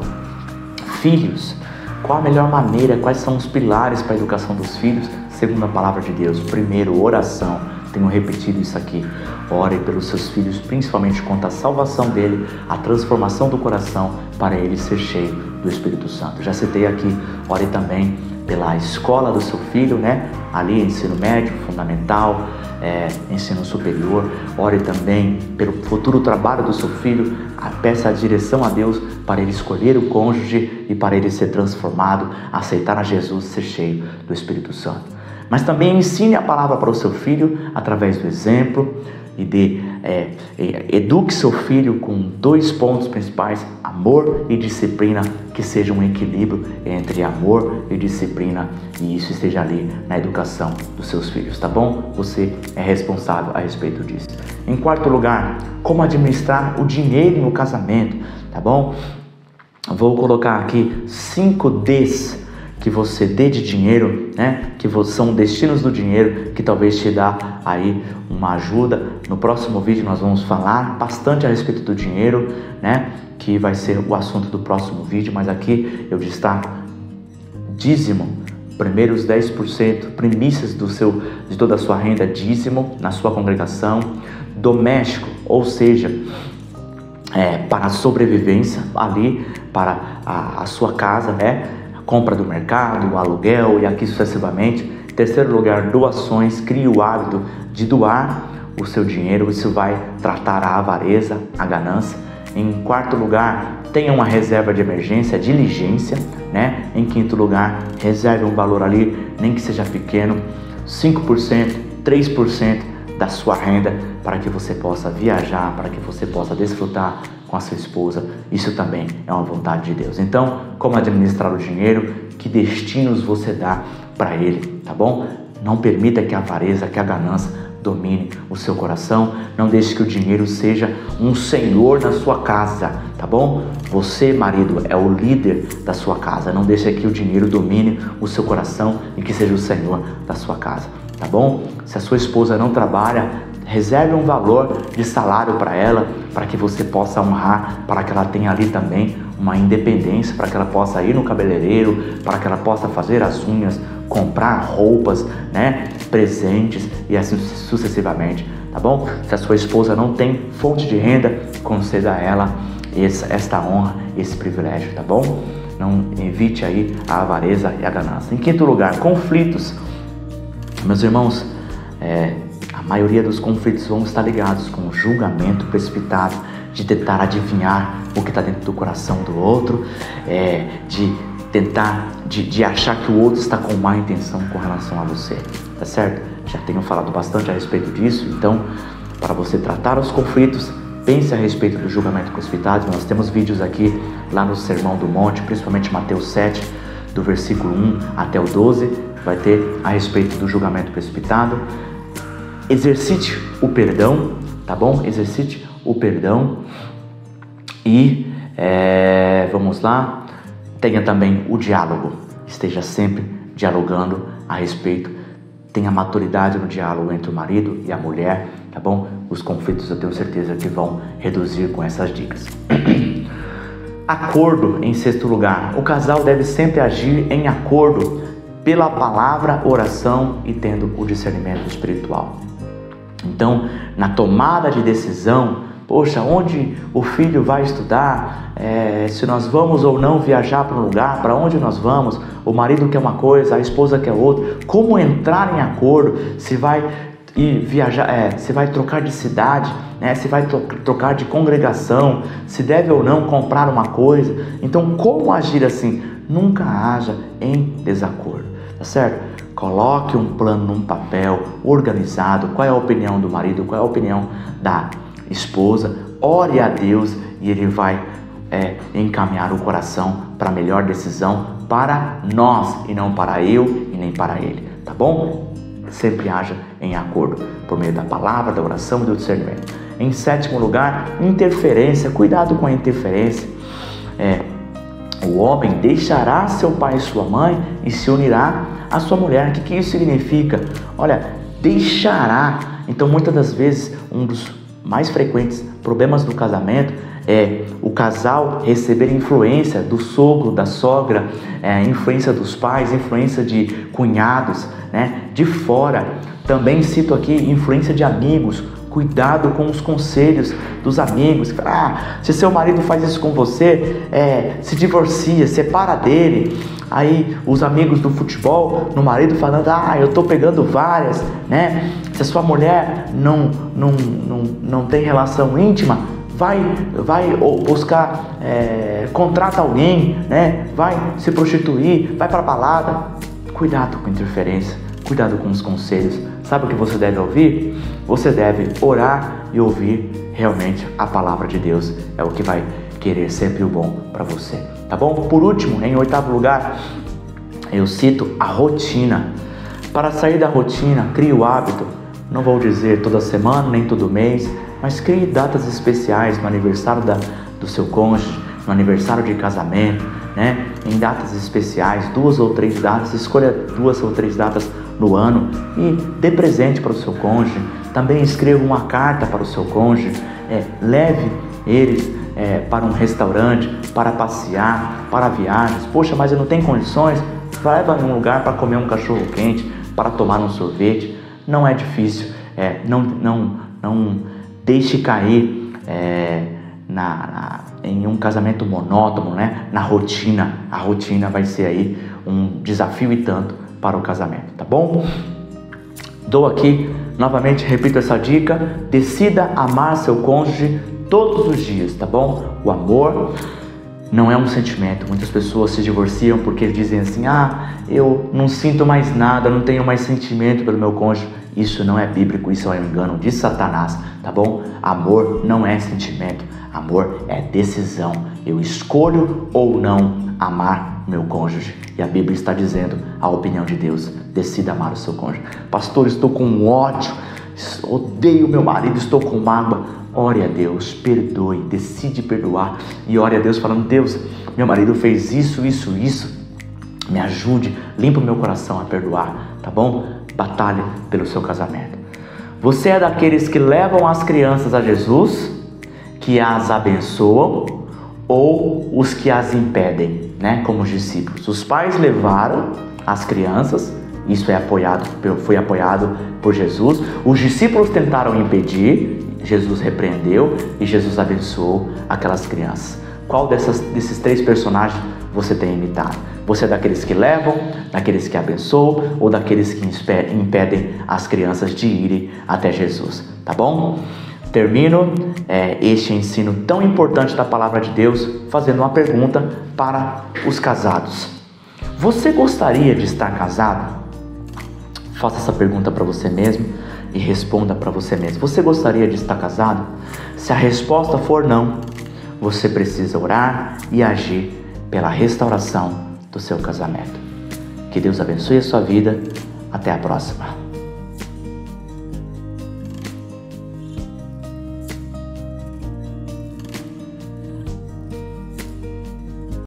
filhos. Qual a melhor maneira, quais são os pilares para a educação dos filhos, segundo a palavra de Deus? Primeiro, oração. Tenho repetido isso aqui. Ore pelos seus filhos, principalmente quanto à salvação dele, a transformação do coração para ele ser cheio do Espírito Santo. Já citei aqui, ore também pela escola do seu filho, né? Ali ensino médio, fundamental, ensino superior. Ore também pelo futuro trabalho do seu filho. Peça a direção a Deus para ele escolher o cônjuge e para ele ser transformado, aceitar a Jesus, ser cheio do Espírito Santo. Mas também ensine a palavra para o seu filho através do exemplo e eduque seu filho com 2 pontos principais: amor e disciplina, que seja um equilíbrio entre amor e disciplina, e isso esteja ali na educação dos seus filhos, tá bom? Você é responsável a respeito disso. Em quarto lugar, como administrar o dinheiro no casamento, tá bom? Vou colocar aqui 5 Ds que você dê de dinheiro, né? Que são destinos do dinheiro, que talvez te dá aí uma ajuda. No próximo vídeo nós vamos falar bastante a respeito do dinheiro, né? Que vai ser o assunto do próximo vídeo, mas aqui eu destaco dízimo, primeiros 10%, primícias de toda a sua renda, dízimo na sua congregação. Doméstico, ou seja, para a sobrevivência ali, para a sua casa, né? Compra do mercado, aluguel e aqui sucessivamente. Em terceiro lugar, doações. Crie o hábito de doar o seu dinheiro. Isso vai tratar a avareza, a ganância. Em quarto lugar, tenha uma reserva de emergência, diligência, né? Em quinto lugar, reserve um valor ali, nem que seja pequeno, 5%, 3% da sua renda, para que você possa viajar, para que você possa desfrutar com a sua esposa. Isso também é uma vontade de Deus. Então, como administrar o dinheiro, que destinos você dá para ele, tá bom? Não permita que a avareza, que a ganância domine o seu coração. Não deixe que o dinheiro seja um senhor na sua casa, tá bom? Você, marido, é o líder da sua casa. Não deixe que o dinheiro domine o seu coração e que seja o senhor da sua casa, tá bom? Se a sua esposa não trabalha, reserve um valor de salário para ela, para que você possa honrar, para que ela tenha ali também uma independência, para que ela possa ir no cabeleireiro, para que ela possa fazer as unhas, comprar roupas, né, presentes e assim sucessivamente, tá bom? Se a sua esposa não tem fonte de renda, conceda a ela esta honra, esse privilégio, tá bom? Não evite aí a avareza e a ganância. Em quinto lugar, conflitos. Meus irmãos, a maioria dos conflitos vão estar ligados com o julgamento precipitado, de tentar adivinhar o que está dentro do coração do outro, de tentar, de achar que o outro está com má intenção com relação a você, tá certo? Já tenho falado bastante a respeito disso. Então, para você tratar os conflitos, pense a respeito do julgamento precipitado. Nós temos vídeos aqui lá no Sermão do Monte, principalmente Mateus 7, do versículo 1 até o 12, vai ter a respeito do julgamento precipitado. Exercite o perdão, tá bom? Exercite o perdão e vamos lá, tenha também o diálogo, esteja sempre dialogando a respeito, tenha maturidade no diálogo entre o marido e a mulher, tá bom? Os conflitos eu tenho certeza que vão reduzir com essas dicas. Acordo, em sexto lugar, o casal deve sempre agir em acordo pela palavra, oração e tendo o discernimento espiritual. Então, na tomada de decisão, poxa, onde o filho vai estudar, se nós vamos ou não viajar para um lugar, para onde nós vamos, o marido quer uma coisa, a esposa quer outra, como entrar em acordo, se vai viajar, se vai trocar de cidade, né, se vai trocar de congregação, se deve ou não comprar uma coisa. Então, como agir assim? Nunca haja em desacordo, tá certo? Coloque um plano num papel organizado. Qual é a opinião do marido? Qual é a opinião da esposa? Ore a Deus e Ele vai encaminhar o coração para a melhor decisão para nós e não para eu e nem para ele, tá bom? Sempre haja em acordo por meio da palavra, da oração e do discernimento. Em sétimo lugar, interferência. Cuidado com a interferência. O homem deixará seu pai e sua mãe e se unirá à sua mulher. O que isso significa? Olha, deixará. Então, muitas das vezes, um dos mais frequentes problemas do casamento é o casal receber influência do sogro, da sogra, influência dos pais, influência de cunhados, né, de fora. Também cito aqui influência de amigos. Cuidado com os conselhos dos amigos. Se seu marido faz isso com você, se divorcia, separa dele. aí os amigos do futebol, no marido falando, eu tô pegando várias, né? Se a sua mulher não tem relação íntima, vai buscar, contrata alguém, né? Vai se prostituir, vai pra balada. Cuidado com interferência, cuidado com os conselhos. Sabe o que você deve ouvir? Você deve orar e ouvir realmente a palavra de Deus. É o que vai querer sempre o bom para você, tá bom? Por último, em 8º lugar, eu cito a rotina. Para sair da rotina, crie o hábito. Não vou dizer toda semana, nem todo mês, mas crie datas especiais no aniversário do seu cônjuge, no aniversário de casamento, né? Em datas especiais, 2 ou 3 datas, escolha 2 ou 3 datas no ano e dê presente para o seu cônjuge. Também escreva uma carta para o seu cônjuge, leve eles para um restaurante, para passear, para viagens. Poxa, mas eu não tenho condições? Leva em um lugar para comer um cachorro quente, para tomar um sorvete. Não é difícil, não deixe cair em um casamento monótono, né? Na rotina. A rotina vai ser aí um desafio e tanto para o casamento, tá bom? Dou aqui, novamente, repito essa dica: decida amar seu cônjuge todos os dias, tá bom? O amor não é um sentimento. Muitas pessoas se divorciam porque dizem assim, eu não sinto mais nada, não tenho mais sentimento pelo meu cônjuge. Isso não é bíblico, isso é um engano de Satanás, tá bom? Amor não é sentimento, amor é decisão. Eu escolho ou não amar meu cônjuge. E a Bíblia está dizendo a opinião de Deus: decida amar o seu cônjuge. Pastor, estou com ódio, odeio meu marido, estou com mágoa. Ore a Deus, perdoe, decide perdoar. E ore a Deus falando: Deus, meu marido fez isso, me ajude, limpa o meu coração a perdoar, tá bom? Batalhe pelo seu casamento. Você é daqueles que levam as crianças a Jesus, que as abençoam, ou os que as impedem, né? Como os discípulos. Os pais levaram as crianças, isso foi apoiado por Jesus. Os discípulos tentaram impedir, Jesus repreendeu e Jesus abençoou aquelas crianças. Qual desses 3 personagens você tem imitado? Você é daqueles que levam, daqueles que abençoam ou daqueles que impedem as crianças de irem até Jesus, tá bom? Termino este ensino tão importante da palavra de Deus fazendo uma pergunta para os casados. Você gostaria de estar casado? Faça essa pergunta para você mesmo e responda para você mesmo. Você gostaria de estar casado? Se a resposta for não, você precisa orar e agir pela restauração do seu casamento. Que Deus abençoe a sua vida. Até a próxima.